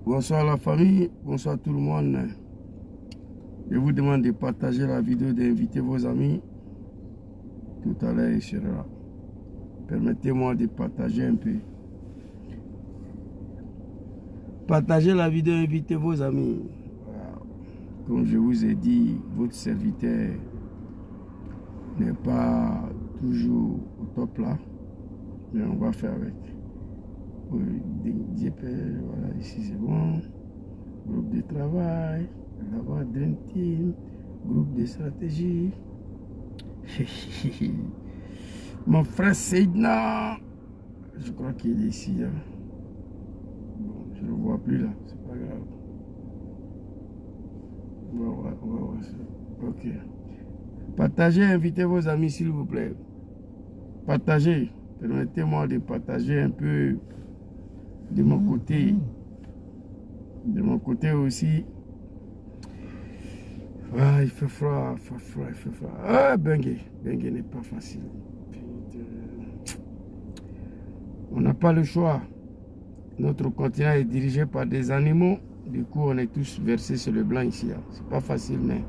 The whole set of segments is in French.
Bonsoir la famille, bonsoir tout le monde. Je vous demande de partager la vidéo, d'inviter vos amis. Tout à l'heure, il sera là. Permettez-moi de partager un peu. Partagez la vidéo, invitez vos amis. Voilà. Comme je vous ai dit, votre serviteur n'est pas toujours au top là. Mais on va faire avec. Voilà, ici c'est bon. Groupe de travail, là-bas Dream Team, groupe de stratégie. Mon frère Seydna, je crois qu'il est ici. Hein. Bon, je ne le vois plus là, c'est pas grave. On va voir ça. Ok. Partagez, invitez vos amis s'il vous plaît. Partagez. Permettez-moi de partager un peu de mon côté. De mon côté aussi. Ah, il fait froid, il fait froid. Ah, Bengue n'est pas facile. On n'a pas le choix. Notre continent est dirigé par des animaux. Du coup, on est tous versés sur le blanc ici. Hein. C'est pas facile, mais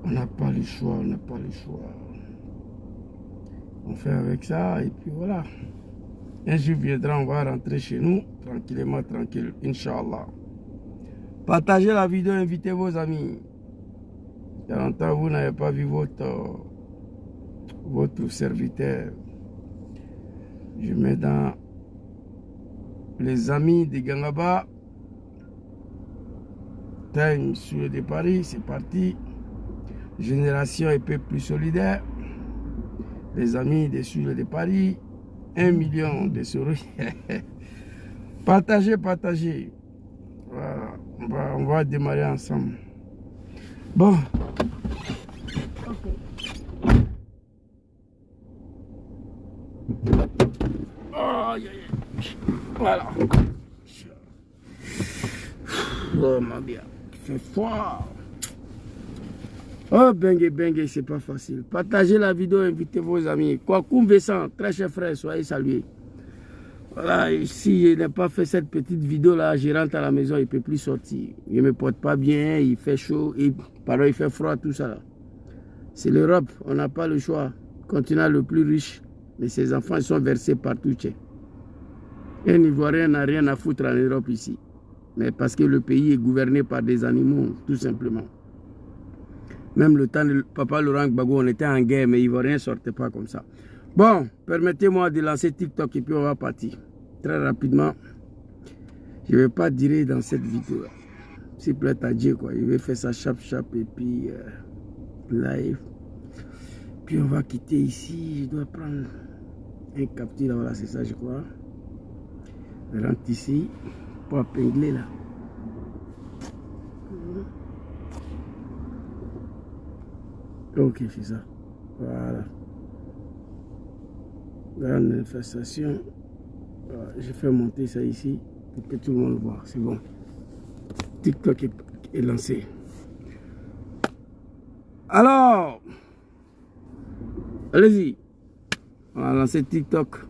on n'a pas le choix, on n'a pas le choix. On fait avec ça et puis voilà. Un jour viendra, on va rentrer chez nous, tranquillement, tranquille, Inch'Allah. Partagez la vidéo, invitez vos amis. Il y a longtemps, vous n'avez pas vu votre serviteur. Je mets dans les amis de Gangaba. Time sur de Paris, c'est parti. Génération et peu plus solidaire. Les amis des Sud de Paris. 1 million de souris. Partagez, partagez. Voilà. On va démarrer ensemble. Bon. Oh, voilà. Oh mon Dieu. Il fait froid. Oh, Bengue, c'est pas facile. Partagez la vidéo, invitez vos amis. Kwakoum Vincent, très cher frère, soyez salués. Voilà, si je n'ai pas fait cette petite vidéo là, je rentre à la maison, il ne peut plus sortir. Il ne me porte pas bien, il fait chaud, il fait froid, tout ça là. C'est l'Europe, on n'a pas le choix. Continent le plus riche, mais ses enfants ils sont versés partout. Un Ivoirien n'a rien à foutre en Europe ici. Mais parce que le pays est gouverné par des animaux, tout simplement. Même le temps de Papa Laurent Gbagbo, on était en guerre, mais Ivoiriens ne sortaient pas comme ça. Bon, permettez-moi de lancer TikTok et puis on va partir. Très rapidement. Je ne vais pas dire dans cette vidéo. S'il plaît à Dieu, quoi. Je vais faire ça chap et puis live. Puis on va quitter ici. Je dois prendre un capture. Voilà, c'est ça, je crois. Je rentre ici pour épingler là. Ok, c'est ça. Voilà. Grande manifestation. Voilà, j'ai fait monter ça ici pour que tout le monde voit. C'est bon. TikTok est lancé. Alors, allez-y. On va lancer TikTok.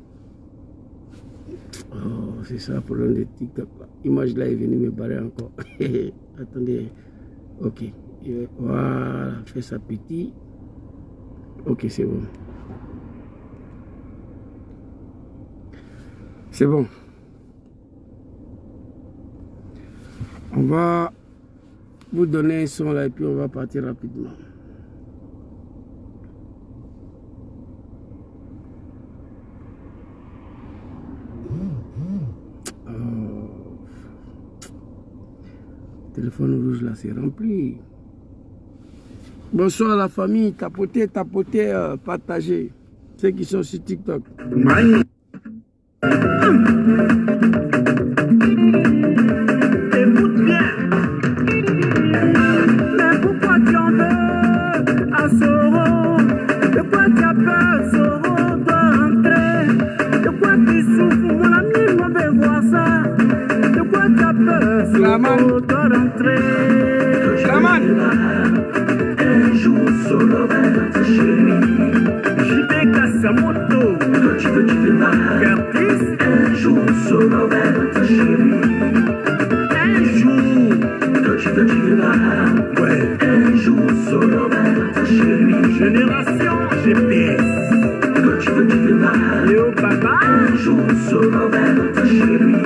Oh, c'est ça le problème de TikTok. L'image là est venue me barrer encore. Attendez. Ok. Voilà, fait ça petit. Ok, c'est bon. C'est bon. On va vous donner un son là et puis on va partir rapidement. téléphone rouge là, c'est rempli. Bonsoir la famille, tapotez, partagez. Ceux qui sont sur TikTok. Écoute bien. Mais pourquoi tu en veux à Soro? De quoi tu as peur, Soro doit rentrer? De quoi tu souffres, mon ami, on veut voir ça. De quoi tu as peur, Soro doit rentrer? Un jour, Soro va rentrer chez lui. J'y vais casser sa moto. Quand tu veux pas. Curtis, un jour, Soro va rentrer chez lui. Un jour, quand tu veux pas. Ouais, un jour, Soro va rentrer chez lui. Génération GPS. Quand tu veux pas. Léo Papa, un jour, Soro va rentrer chez lui.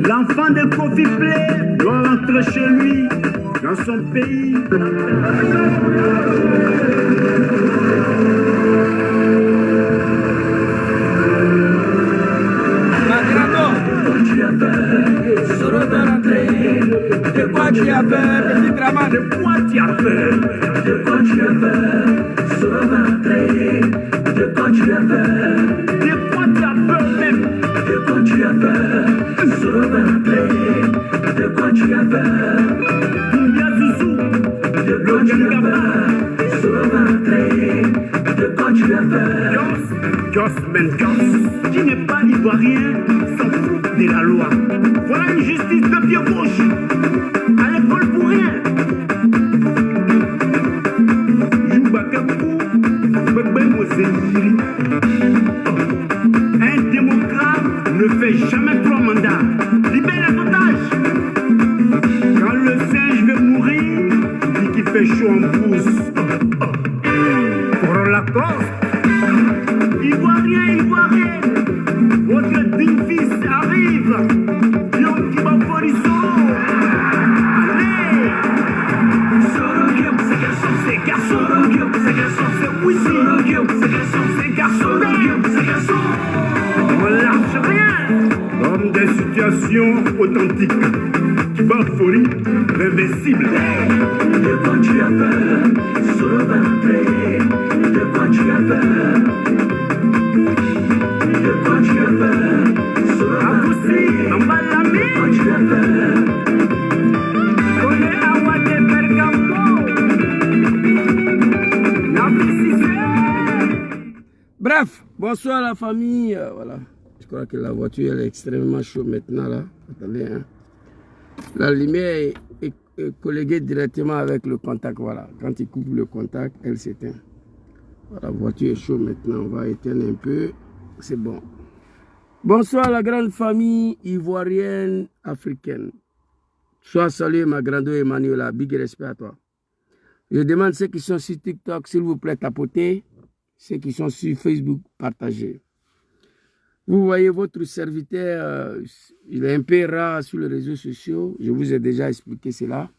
L'enfant de Kofi Play doit rentrer chez lui, dans son pays. Soro va rentrer. De quoi tu as peur, petit drama? De quoi tu as peur? De quoi tu as peur? Soro va rentrer. De quoi tu as peur? De quoi tu as peur même? De quoi tu as peur? Soro va rentrer. De quoi tu as peur? Dumbia Zouzou. De quoi tu as peur? Soro va rentrer. De quoi tu as peur? Joss, qui n'est pas ivoirien, s'en fout de la loi. Voilà une justice de pied gauche. À l'école pour rien. Un démocrate ne fait jamais 3 mandats. Libère les otages. Quand le singe veut mourir, dit qu'il fait chaud en pouce. Pour la cause, Ivoirien, votre digne fils arrive. Yom Kibafori Soro. Allez. Soro Guillaume, c'est garçon, c'est garçon. Soro Guillaume, c'est garçon, c'est oui. Soro Guillaume, c'est garçon, c'est garçon. Soro Guillaume, c'est garçon. On lâche rien. Homme des situations authentiques. Kibafori, l'invincible. De quoi tu as peur? Soro va rentrer. De quoi tu as peur? De quoi tu as peur? Soro va rentrer. De quoi tu as peur? Connais Awate Bergamo. Bref, bonsoir la famille. Voilà. Je crois que la voiture elle est extrêmement chaude maintenant là. Attendez, hein. La lumière est colléguée directement avec le contact. Voilà. Quand il coupe le contact, elle s'éteint. Voilà, la voiture est chaude maintenant. On va éteindre un peu. C'est bon. Bonsoir la grande famille ivoirienne africaine. Sois salué ma grande Emmanuela. Big respect à toi. Je demande ceux qui sont sur TikTok, s'il vous plaît, tapotez. Ceux qui sont sur Facebook, partagez. Vous voyez votre serviteur, il est un peu rare sur les réseaux sociaux. Je vous ai déjà expliqué cela.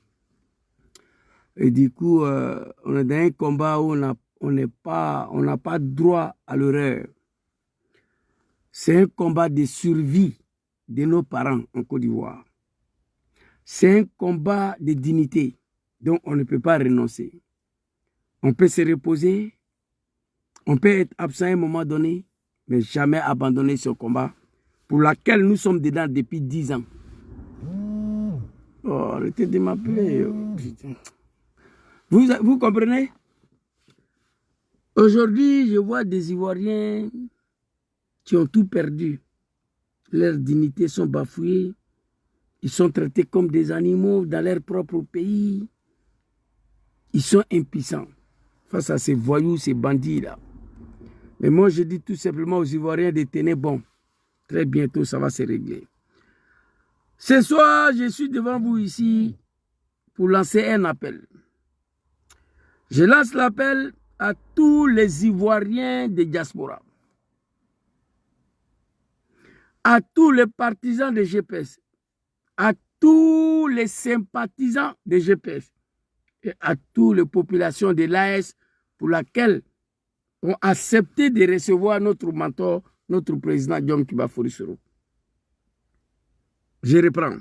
Et du coup, on est dans un combat où on n'a pas droit à l'erreur. C'est un combat de survie de nos parents en Côte d'Ivoire. C'est un combat de dignité dont on ne peut pas renoncer. On peut se reposer, on peut être absent à un moment donné, mais jamais abandonner ce combat pour lequel nous sommes dedans depuis 10 ans. Oh, arrêtez de m'appeler. Vous comprenez? Aujourd'hui, je vois des Ivoiriens qui ont tout perdu. Leurs dignités sont bafouées. Ils sont traités comme des animaux dans leur propre pays. Ils sont impuissants face à ces voyous, ces bandits-là. Mais moi, je dis tout simplement aux Ivoiriens de tenir bon. Très bientôt, ça va se régler. Ce soir, je suis devant vous ici pour lancer un appel. Je lance l'appel à tous les Ivoiriens de diaspora, à tous les partisans de GPS, à tous les sympathisants de GPS et à toutes les populations de l'AS pour laquelle ont accepté de recevoir notre mentor, notre président Yom Kibafori Soro. Je reprends.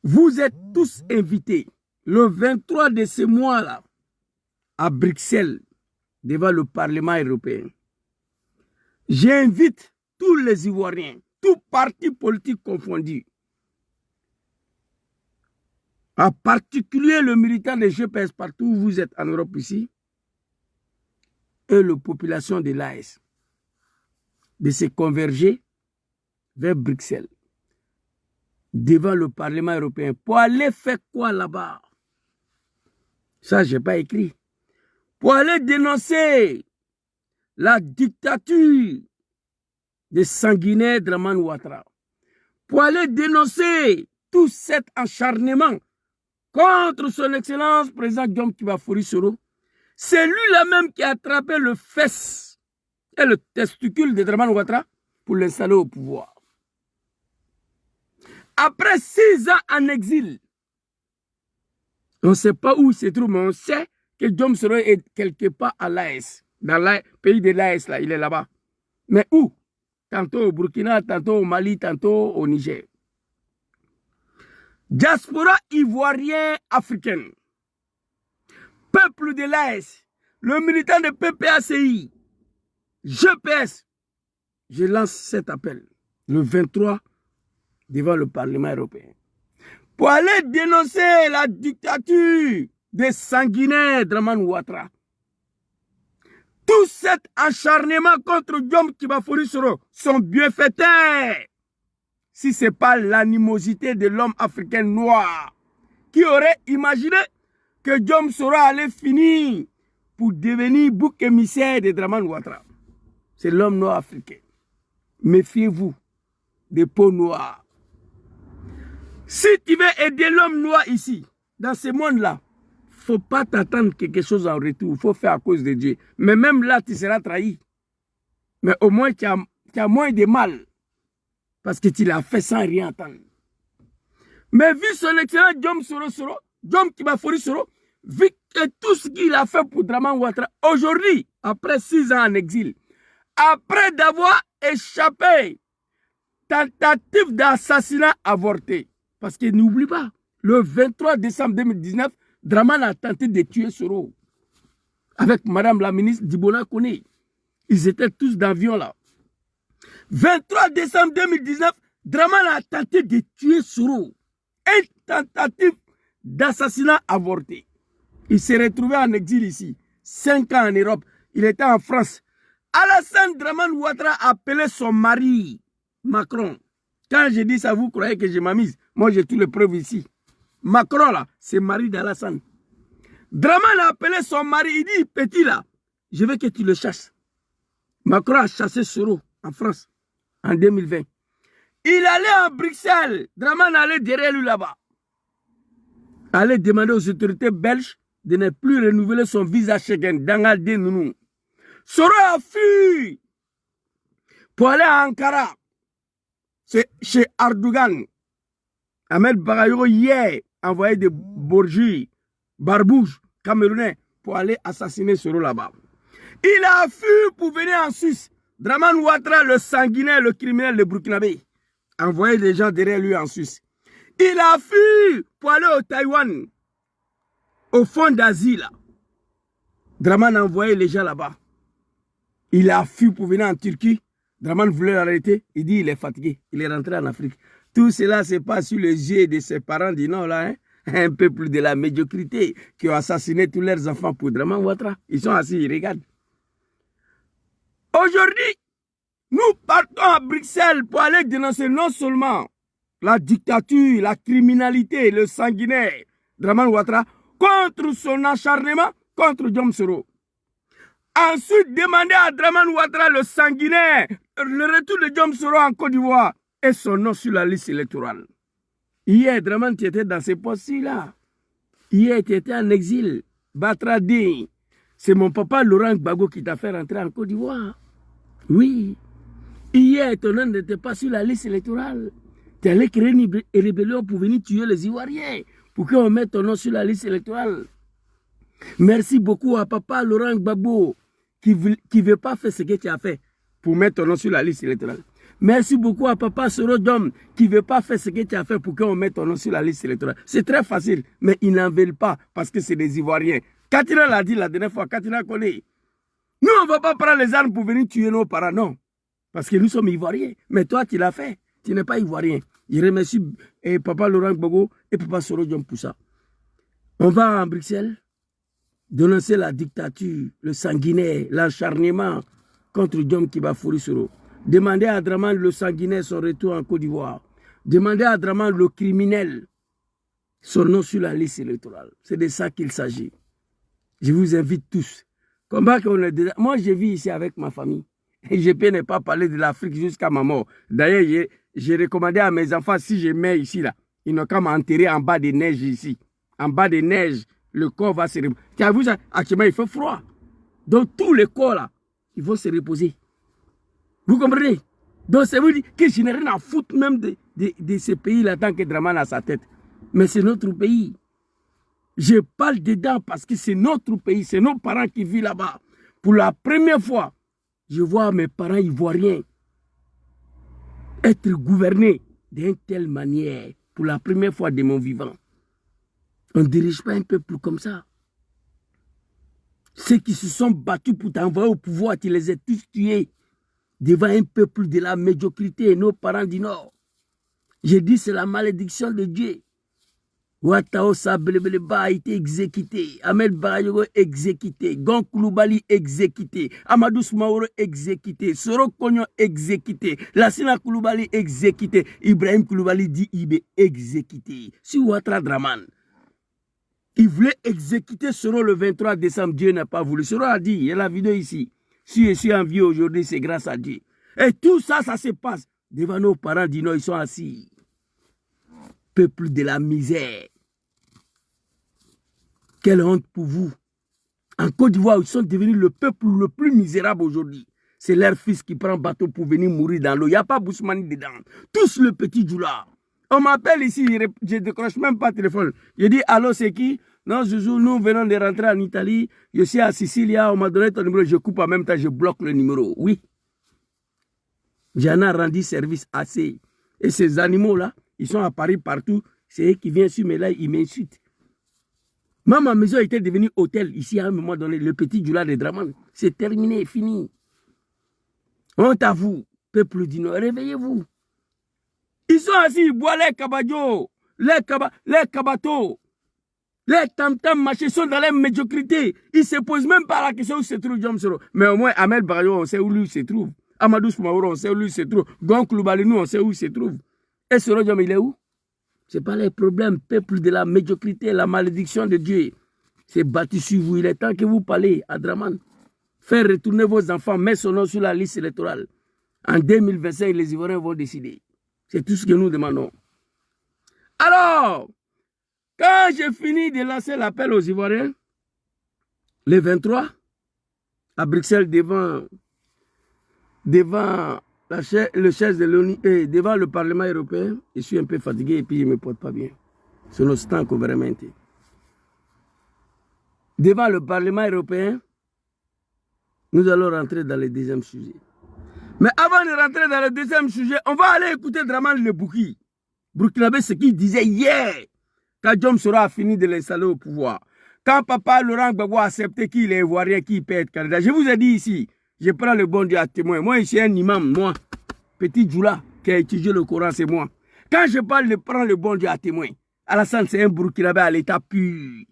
Vous êtes tous invités le 23 de ce mois-là à Bruxelles devant le Parlement européen. J'invite tous les Ivoiriens, tous partis politiques confondus, en particulier le militant de GPS partout où vous êtes en Europe ici, et la population de l'AS, de se converger vers Bruxelles, devant le Parlement européen, pour aller faire quoi là-bas? Ça, je n'ai pas écrit. Pour aller dénoncer la dictature de sanguinaire Dramane Ouattara, pour aller dénoncer tout cet acharnement contre son excellence président Diom Kibafori Soro. C'est lui-là même qui a attrapé le fesse et le testicule de Dramane Ouattara pour l'installer au pouvoir. Après 6 ans en exil, on ne sait pas où il se trouve, mais on sait que Diom Soro est quelque part à l'AS, dans le pays de l'AS, là, il est là-bas. Mais où? Tantôt au Burkina, tantôt au Mali, tantôt au Niger. Diaspora ivoirien africaine, peuple de l'AS, le militant de PPACI, GPS, je lance cet appel le 23 devant le Parlement européen pour aller dénoncer la dictature des sanguinaires Dramane Ouattara. Tout cet acharnement contre Diom Kibafori Soro sont bienfaiteurs. Si ce n'est pas l'animosité de l'homme africain noir qui aurait imaginé que Diom Soro allait finir pour devenir bouc émissaire de Dramane Ouattara. C'est l'homme noir africain. Méfiez-vous des peaux noires. Si tu veux aider l'homme noir ici, dans ce monde-là, il ne faut pas t'attendre quelque chose en retour. Il faut faire à cause de Dieu. Mais même là, tu seras trahi. Mais au moins, tu as moins de mal. Parce que tu l'as fait sans rien attendre. Mais vu son excellent Diom Kibafori Soro, vu que tout ce qu'il a fait pour Dramane Ouattara, aujourd'hui, après 6 ans en exil, après d'avoir échappé, tentative d'assassinat avorté. Parce que n'oublie pas, le 23 décembre 2019, Dramane a tenté de tuer Soro. Avec Madame la ministre Dibona Kone. Ils étaient tous dans l'avion là. 23 décembre 2019, Dramane a tenté de tuer Soro. Une tentative d'assassinat avorté. Il s'est retrouvé en exil ici. 5 ans en Europe. Il était en France. Alassane Dramane Ouattara a appelé son mari, Macron. Quand je dis ça, vous croyez que je m'amuse. Moi, j'ai toutes les preuves ici. Macron, là, c'est le mari d'Alassane. Dramane a appelé son mari. Il dit, petit, là, je veux que tu le chasses. Macron a chassé Soro en France en 2020. Il allait en Bruxelles. Dramane allait derrière lui là-bas. Allait demander aux autorités belges de ne plus renouveler son visa Schengen. Dangal de Nounou. Soro a fui pour aller à Ankara. C'est chez Erdogan. Ahmed Bagayogo hier envoyé des bourgeois, barbouches, camerounais pour aller assassiner Soro là-bas. Il a fui pour venir en Suisse. Dramane Ouattara, le sanguinaire, le criminel, le burkinabé, envoyé des gens derrière lui en Suisse. Il a fui pour aller au Taïwan, au fond d'Asie là. Dramane a envoyé les gens là-bas. Il a fui pour venir en Turquie. Dramane voulait l'arrêter. Il dit il est fatigué. Il est rentré en Afrique. Tout cela se passe sur les yeux de ses parents du Nord là. Hein? Un peuple de la médiocrité qui ont assassiné tous leurs enfants pour Dramane Ouattara. Ils sont assis, ils regardent. Aujourd'hui, nous partons à Bruxelles pour aller dénoncer non seulement la dictature, la criminalité, le sanguinaire Dramane Ouattara, contre son acharnement contre Diom Soro. Ensuite, demander à Dramane Ouattara, le sanguinaire, le retour de Diom Soro en Côte d'Ivoire et son nom sur la liste électorale. Hier, Dramane, tu étais dans ces postes-là. Hier, tu étais en exil. Batradi, c'est mon papa Laurent Gbagbo qui t'a fait rentrer en Côte d'Ivoire. Oui. Hier, ton nom n'était pas sur la liste électorale. Tu allais créer une rébellion pour venir tuer les Ivoiriens, pour qu'on mette ton nom sur la liste électorale. Merci beaucoup à papa Laurent Gbagbo qui ne veut pas faire ce que tu as fait pour mettre ton nom sur la liste électorale. Merci beaucoup à Papa Soro Diom qui ne veut pas faire ce que tu as fait pour qu'on mette ton nom sur la liste électorale. C'est très facile, mais ils n'en veulent pas parce que c'est des Ivoiriens. Katina l'a dit la dernière fois, Katina connaît. Nous, on ne va pas prendre les armes pour venir tuer nos parents, non. Parce que nous sommes Ivoiriens. Mais toi, tu l'as fait. Tu n'es pas Ivoirien. Je remercie Papa Laurent Gbagbo et Papa Soro Diom pour ça. On va en Bruxelles dénoncer la dictature, le sanguinaire, l'acharnement contre Diom Kibafouri Soro. Demander à Draman le sanguinaire son retour en Côte d'Ivoire. Demander à Draman le criminel son nom sur la liste électorale. C'est de ça qu'il s'agit. Je vous invite tous. Moi, je vis ici avec ma famille. Et je peux ne pas parler de l'Afrique jusqu'à ma mort. D'ailleurs, j'ai recommandé à mes enfants, si je mets ici, là, ils n'ont qu'à m'enterrer en bas des neiges ici. En bas des neiges, le corps va se reposer. Tu as vu ça? Actuellement, il fait froid. Donc, tous les corps, là, ils vont se reposer. Vous comprenez? Donc, ça veut dire que je n'ai rien à foutre même de ce pays-là tant que Draman a sa tête. Mais c'est notre pays. Je parle dedans parce que c'est notre pays, c'est nos parents qui vivent là-bas. Pour la première fois, je vois mes parents ivoiriens être gouvernés d'une telle manière. Pour la première fois de mon vivant. On ne dirige pas un peuple comme ça. Ceux qui se sont battus pour t'envoyer au pouvoir, tu les as tous tués devant un peuple de la médiocrité, nos parents du Nord. J'ai dit c'est la malédiction de Dieu. Ouattao Sabelebeleba a été exécuté, Ahmed Barayogo exécuté, Gon Koulibaly exécuté, Amadou Soumaoro exécuté, Soro Kogno exécuté, Lassina Koulibaly exécuté, Ibrahim Koulibaly dit Ibé exécuté. Si Ouattara Draman, il voulait exécuter Soro le 23 décembre, Dieu n'a pas voulu. Soro a dit, il y a la vidéo ici, si je suis en vie aujourd'hui, c'est grâce à Dieu. Et tout ça, ça se passe devant nos parents du Nord, ils sont assis. Peuple de la misère. Quelle honte pour vous. En Côte d'Ivoire, ils sont devenus le peuple le plus misérable aujourd'hui. C'est leur fils qui prend bateau pour venir mourir dans l'eau. Il n'y a pas Bousmani dedans. Tous le petit Djoula. On m'appelle ici, je ne décroche même pas le téléphone. Je dis, allô, c'est qui? Non, Zouzou, nous venons de rentrer en Italie. Je suis à Sicilia, on m'a donné ton numéro. Je coupe en même temps, je bloque le numéro. Oui. J'en ai rendu service assez. Et ces animaux-là, ils sont à Paris partout. C'est eux qui viennent sur mes lives, ils m'insultent. Même ma maison était devenue hôtel ici à un moment donné. Le petit Djoula de Draman. C'est terminé, fini. Honte à vous, peuple du Nord. Réveillez-vous. Ils sont assis, ils boivent les cabadjo, les kabato, les tam-tam, machin, sont dans la médiocrité. Ils ne se posent même pas la question où se trouve Diom Soro. Mais au moins, Ahmed Barayo, on sait où lui se trouve. Amadou Soumaoro, on sait où lui se trouve. Gon Koulibaly, nous, on sait où il se trouve. Et Soro Diom, il est où? Ce n'est pas les problèmes, peuple de la médiocrité, la malédiction de Dieu. C'est battu sur vous. Il est temps que vous parlez à Draman. Faire retourner vos enfants, mettre son nom sur la liste électorale. En 2025, les Ivoiriens vont décider. C'est tout ce que nous demandons. Alors, quand j'ai fini de lancer l'appel aux Ivoiriens, le 23, à Bruxelles, devant le chef de l'ONU et devant le Parlement européen, je suis un peu fatigué et puis je ne me porte pas bien. Sono stanco veramente. Devant le Parlement européen, nous allons rentrer dans le deuxième sujet. Mais avant de rentrer dans le deuxième sujet, on va aller écouter Draman le Bouki. Burkinabé, ce qu'il disait hier, quand Diom Soro a fini de l'installer au pouvoir. Quand Papa Laurent Gbagbo a accepté qu'il est ivoirien, qu'il peut être candidat. Je vous ai dit ici, je prends le bon Dieu à témoin. Moi, je suis un imam, moi. Petit Djoula, qui a étudié le Coran, c'est moi. Quand je parle de prendre le bon Dieu à témoin, Alassane, c'est un Burkinabé à l'état pur.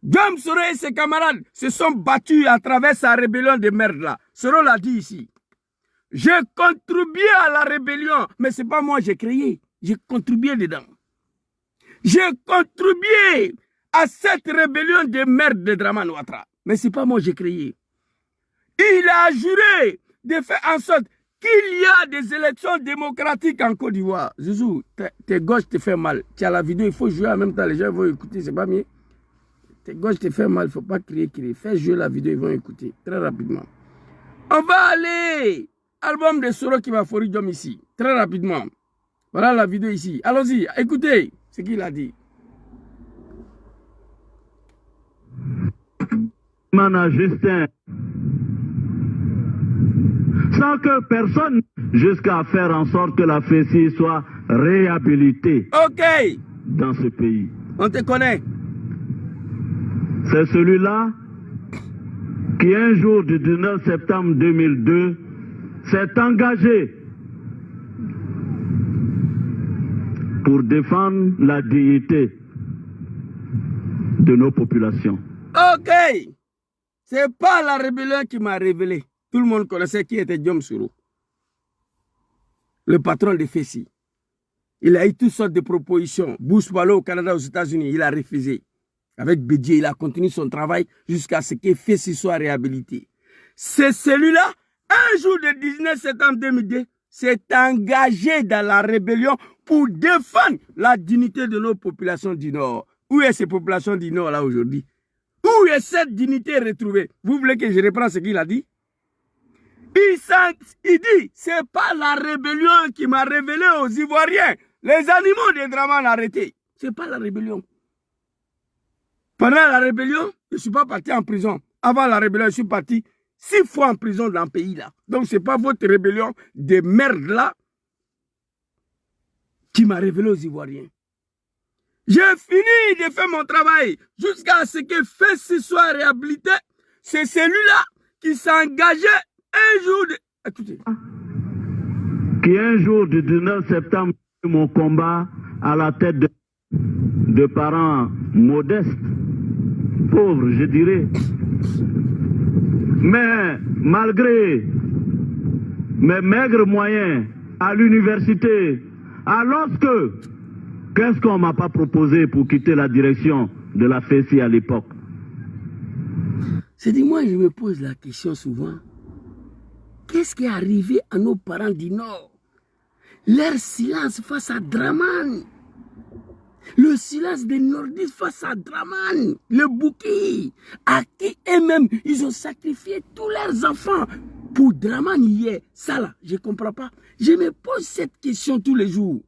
Diom Soro et ses camarades se sont battus à travers sa rébellion de merde là. Soro l'a dit ici. J'ai contribué à la rébellion, mais ce n'est pas moi qui j'ai créé. J'ai contribué dedans. J'ai contribué à cette rébellion de merde de Draman Ouattara. Mais ce n'est pas moi qui j'ai créé. Il a juré de faire en sorte qu'il y a des élections démocratiques en Côte d'Ivoire. Zouzou, tes gauches te font mal. Tu as la vidéo, il faut jouer en même temps. Les gens vont écouter, c'est pas mieux. Tes gauches te font mal, il ne faut pas crier. Fais jouer la vidéo, ils vont écouter très rapidement. On va aller. Album de Soro Kibafouri Diom ici, très rapidement. Voilà la vidéo ici. Allons-y, écoutez ce qu'il a dit. Mana Justin, sans que personne jusqu'à faire en sorte que la FESI soit réhabilitée dans ce pays. On te connaît. C'est celui-là qui, un jour du 19 septembre 2002, s'est engagé pour défendre la dignité de nos populations. Ok. C'est pas la rébellion qui m'a révélé. Tout le monde connaissait qui était Diom Sourou, le patron de FESI. Il a eu toutes sortes de propositions. Bush pour aller au Canada, aux États-Unis, il a refusé. Avec Bédier, il a continué son travail jusqu'à ce que FESI soit réhabilité. C'est celui-là, un jour du 19 septembre 2002, s'est engagé dans la rébellion pour défendre la dignité de nos populations du Nord. Où est ces populations du Nord là aujourd'hui? Où est cette dignité retrouvée? Vous voulez que je reprenne ce qu'il a dit? Il dit, c'est pas la rébellion qui m'a révélé aux Ivoiriens. Les animaux de Draman arrêtés. C'est pas la rébellion. Pendant la rébellion, je ne suis pas parti en prison. Avant la rébellion, je suis parti 6 fois en prison dans le pays là. Donc ce n'est pas votre rébellion de merde là qui m'a révélé aux Ivoiriens. J'ai fini de faire mon travail jusqu'à ce que FESI soit réhabilité. C'est celui-là qui s'engageait un jour de... Écoutez. Qui un jour du 19 septembre, mon combat à la tête de parents modestes, pauvres, je dirais. Mais malgré mes maigres moyens à l'université, alors qu'est-ce qu'on ne m'a pas proposé pour quitter la direction de la FESI à l'époque? C'est dit, moi je me pose la question souvent. Qu'est-ce qui est arrivé à nos parents du Nord? Leur silence face à Draman. Le silence des Nordistes face à Draman. Le bouquet. À qui eux-mêmes, ils ont sacrifié tous leurs enfants pour Draman hier. Ça là, je ne comprends pas. Je me pose cette question tous les jours.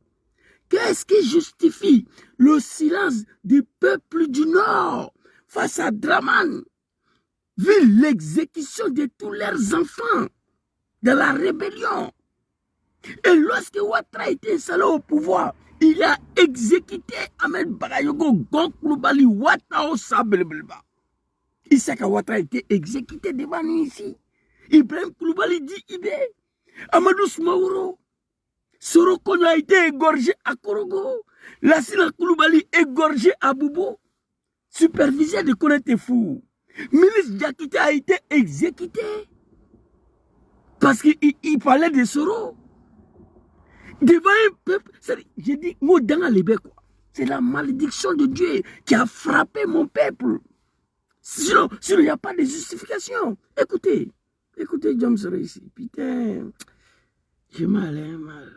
Qu'est-ce qui justifie le silence du peuple du Nord face à Draman? Vu l'exécution de tous leurs enfants de la rébellion. Et lorsque Ouattara était installé au pouvoir, il a exécuté Ahmed Bagayogo, Gok Koulibaly, Ouattara Sabelbelba. Issaka Ouattara a été exécuté devant nous ici. Ibrahim Koulibaly dit Ibé. Amadou Smaouro. Sorokone a été égorgé à Korogo. Lassina Koulibaly égorgé à Boubou. Superviseur de Koné Fou. Ministre Diakité a été exécuté. Parce qu'il parlait de Soro. Devant un peuple, j'ai dit, moi dans les quoi. C'est la malédiction de Dieu qui a frappé mon peuple. Sinon il n'y a pas de justification. Écoutez, James ici. Putain, j'ai mal, mal.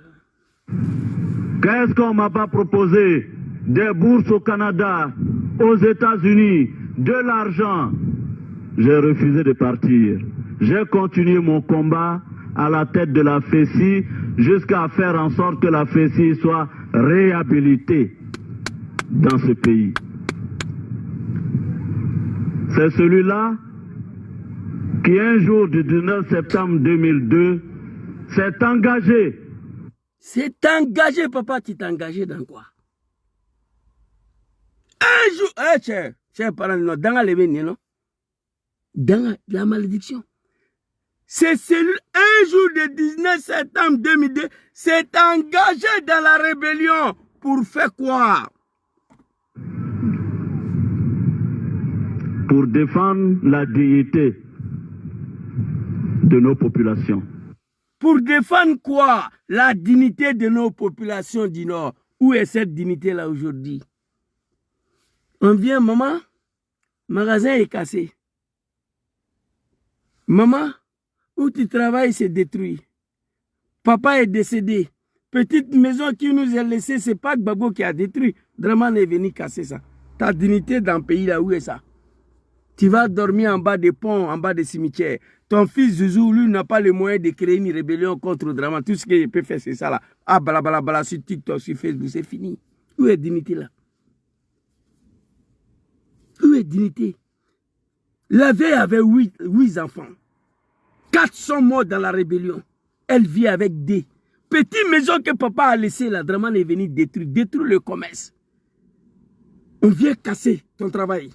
Qu'est-ce qu'on ne m'a pas proposé? Des bourses au Canada, aux États-Unis, de l'argent. J'ai refusé de partir. J'ai continué mon combat à la tête de la FESI jusqu'à faire en sorte que la FESI soit réhabilitée dans ce pays. C'est celui-là qui, un jour du 19 septembre 2002, s'est engagé. C'est engagé, papa, tu t'es engagé dans quoi? Un jour, cher parent, dans l'événement, non? Dans la malédiction. C'est celui, un jour du 19 septembre 2002, s'est engagé dans la rébellion pour faire quoi? Pour défendre la dignité de nos populations. Pour défendre quoi? La dignité de nos populations du Nord. Où est cette dignité-là aujourd'hui? On vient, maman, magasin est cassé. Maman, où tu travailles, c'est détruit. Papa est décédé. Petite maison qui nous a laissé, c'est pas Gbagbo qui a détruit. Draman est venu casser ça. Ta dignité dans le pays, là, où est ça? Tu vas dormir en bas des ponts, en bas des cimetières. Ton fils Zouzou, lui, n'a pas les moyens de créer une rébellion contre Draman. Tout ce qu'il peut faire, c'est ça là. Ah, bala, sur TikTok, sur Facebook, c'est fini. Où est dignité là? Où est dignité? La veille avait 8 enfants. 4 sont morts dans la rébellion. Elle vit avec des petites maisons que papa a laissées là. Dramane est venu détruire le commerce. On vient casser ton travail.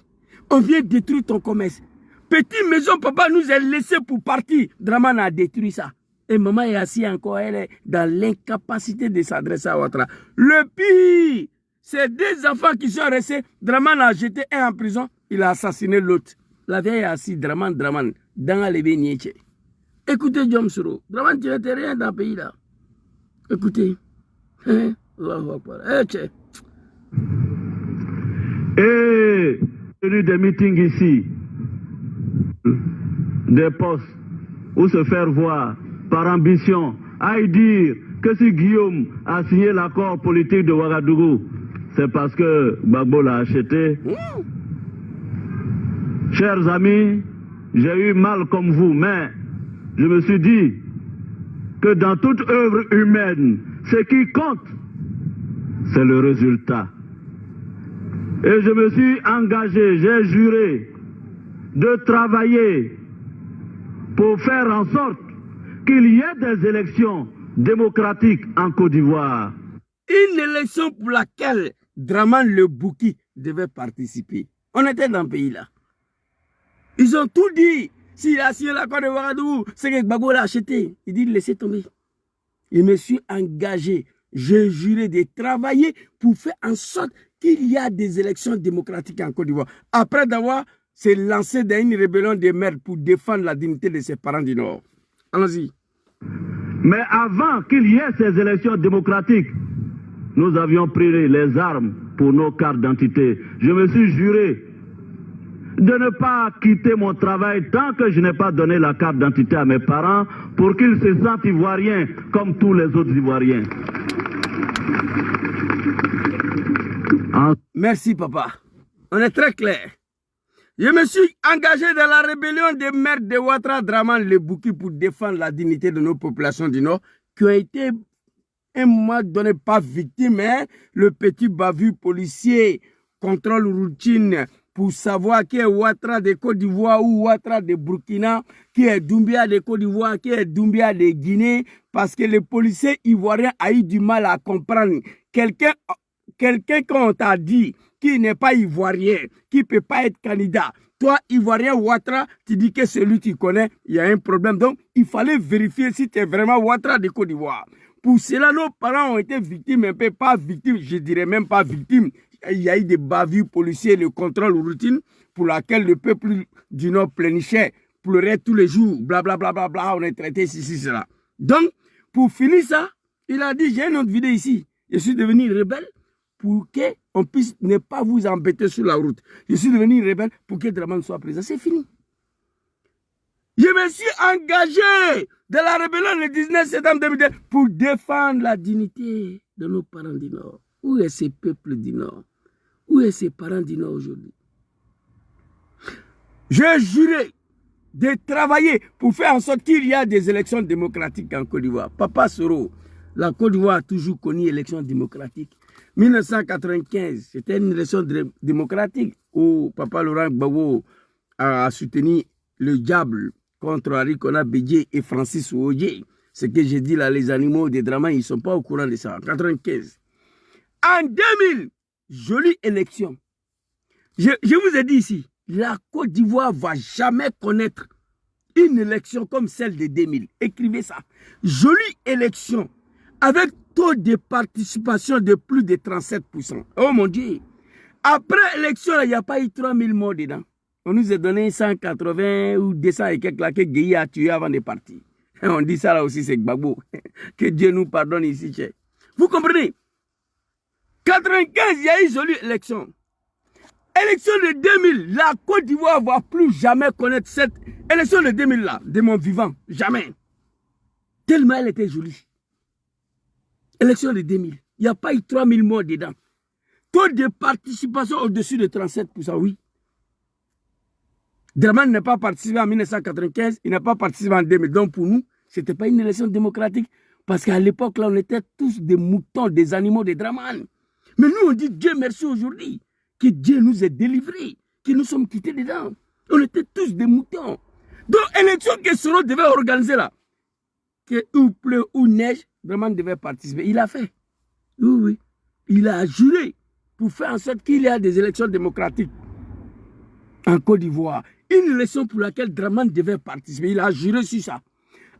On vient détruire ton commerce. Petite maison, papa nous a laissé pour partir. Dramane a détruit ça. Et maman est assise encore, elle est dans l'incapacité de s'adresser à Ouattara. Le pire, c'est des enfants qui sont restés. Dramane a jeté un en prison, il a assassiné l'autre. La vieille est assise, Dramane, dans les Niéché. Écoutez, Diom Soro, Dramane, tu n'étais rien dans le pays là. Écoutez. Et tenu des meetings ici, des postes, où se faire voir par ambition, à y dire que si Guillaume a signé l'accord politique de Ouagadougou, c'est parce que Gbagbo l'a acheté. Chers amis, j'ai eu mal comme vous, mais je me suis dit que dans toute œuvre humaine, ce qui compte, c'est le résultat. Et je me suis engagé, j'ai juré de travailler pour faire en sorte qu'il y ait des élections démocratiques en Côte d'Ivoire. Une élection pour laquelle Dramane Le Bouki devait participer. On était dans le pays là. Ils ont tout dit. S'il a signé l'accord de Ouagadougou, c'est que Gbagbo l'a acheté. Il dit laissez tomber. Je me suis engagé, j'ai juré de travailler pour faire en sorte qu'il y a des élections démocratiques en Côte d'Ivoire. Après d'avoir se lancé dans une rébellion des mères pour défendre la dignité de ses parents du Nord. Allons-y. Mais avant qu'il y ait ces élections démocratiques, nous avions pris les armes pour nos cartes d'identité. Je me suis juré de ne pas quitter mon travail tant que je n'ai pas donné la carte d'identité à mes parents pour qu'ils se sentent ivoiriens comme tous les autres Ivoiriens. Merci papa. On est très clair. Je me suis engagé dans la rébellion des maires de Ouattara, Dramane Le Bouki pour défendre la dignité de nos populations du Nord qui ont été un moment donné pas victimes. Hein? Le petit bavure policier, contrôle routine pour savoir qui est Ouattara de Côte d'Ivoire ou Ouattara de Burkina, qui est Doumbia de Côte d'Ivoire, qui est Doumbia de Guinée, parce que les policiers ivoiriens ont eu du mal à comprendre. Quelqu'un qu'on t'a dit qui n'est pas ivoirien, qui ne peut pas être candidat. Toi, ivoirien Ouattara, tu dis que celui que tu connais, il y a un problème. Donc, il fallait vérifier si tu es vraiment Ouattara de Côte d'Ivoire. Pour cela, nos parents ont été victimes, un peu pas victimes, je dirais même pas victimes. Il y a eu des bavures policiers, le contrôle routine pour laquelle le peuple du Nord pleurnichait, pleurait tous les jours, blablabla, bla, bla, bla, on est traité ceci, cela. Donc, pour finir ça, il a dit, j'ai une autre vidéo ici. Je suis devenu rebelle pour qu'on puisse ne pas vous embêter sur la route. Je suis devenu rebelle pour que Dramane soit présent. C'est fini. Je me suis engagé dans la rébellion le 19 septembre 2002 pour défendre la dignité de nos parents du Nord. Où est ce peuple du Nord? Où est ces parents du Nord aujourd'hui? J'ai juré de travailler pour faire en sorte qu'il y ait des élections démocratiques en Côte d'Ivoire. Papa Soro, la Côte d'Ivoire a toujours connu élections démocratiques. 1995, c'était une élection démocratique où Papa Laurent Gbagbo a soutenu le diable contre Henri Konan Bédié et Francis Ouodje. Ce que j'ai dit là, les animaux de Dramane, ils ne sont pas au courant de ça. En 1995. En 2000, jolie élection. Je vous ai dit ici, la Côte d'Ivoire ne va jamais connaître une élection comme celle de 2000. Écrivez ça. Jolie élection avec taux de participation de plus de 37%. Oh mon Dieu. Après l'élection, il n'y a pas eu 3000 morts dedans. On nous a donné 180 ou 200 et quelques là que Gueye a tué avant de partir. On dit ça là aussi, c'est Gbagbo. Que Dieu nous pardonne ici. Vous comprenez? 95, il y a eu une jolie élection. Élection de 2000, la Côte d'Ivoire ne va plus jamais connaître cette élection de 2000 là, de mon vivant. Jamais. Tellement elle était jolie. Élection de 2000. Il n'y a pas eu 3000 morts dedans. Taux de participation au-dessus de 37%, oui. Dramane n'a pas participé en 1995, il n'a pas participé en 2000. Donc pour nous, ce n'était pas une élection démocratique. Parce qu'à l'époque, là, on était tous des moutons, des animaux de Dramane. Mais nous, on dit Dieu merci aujourd'hui, que Dieu nous ait délivrés, que nous sommes quittés dedans. On était tous des moutons. Donc, élection que Soro devait organiser là, que ou pleut ou neige, Dramane devait participer. Il a fait. Oui, oui. Il a juré pour faire en sorte qu'il y ait des élections démocratiques en Côte d'Ivoire. Une élection pour laquelle Dramane devait participer. Il a juré sur ça.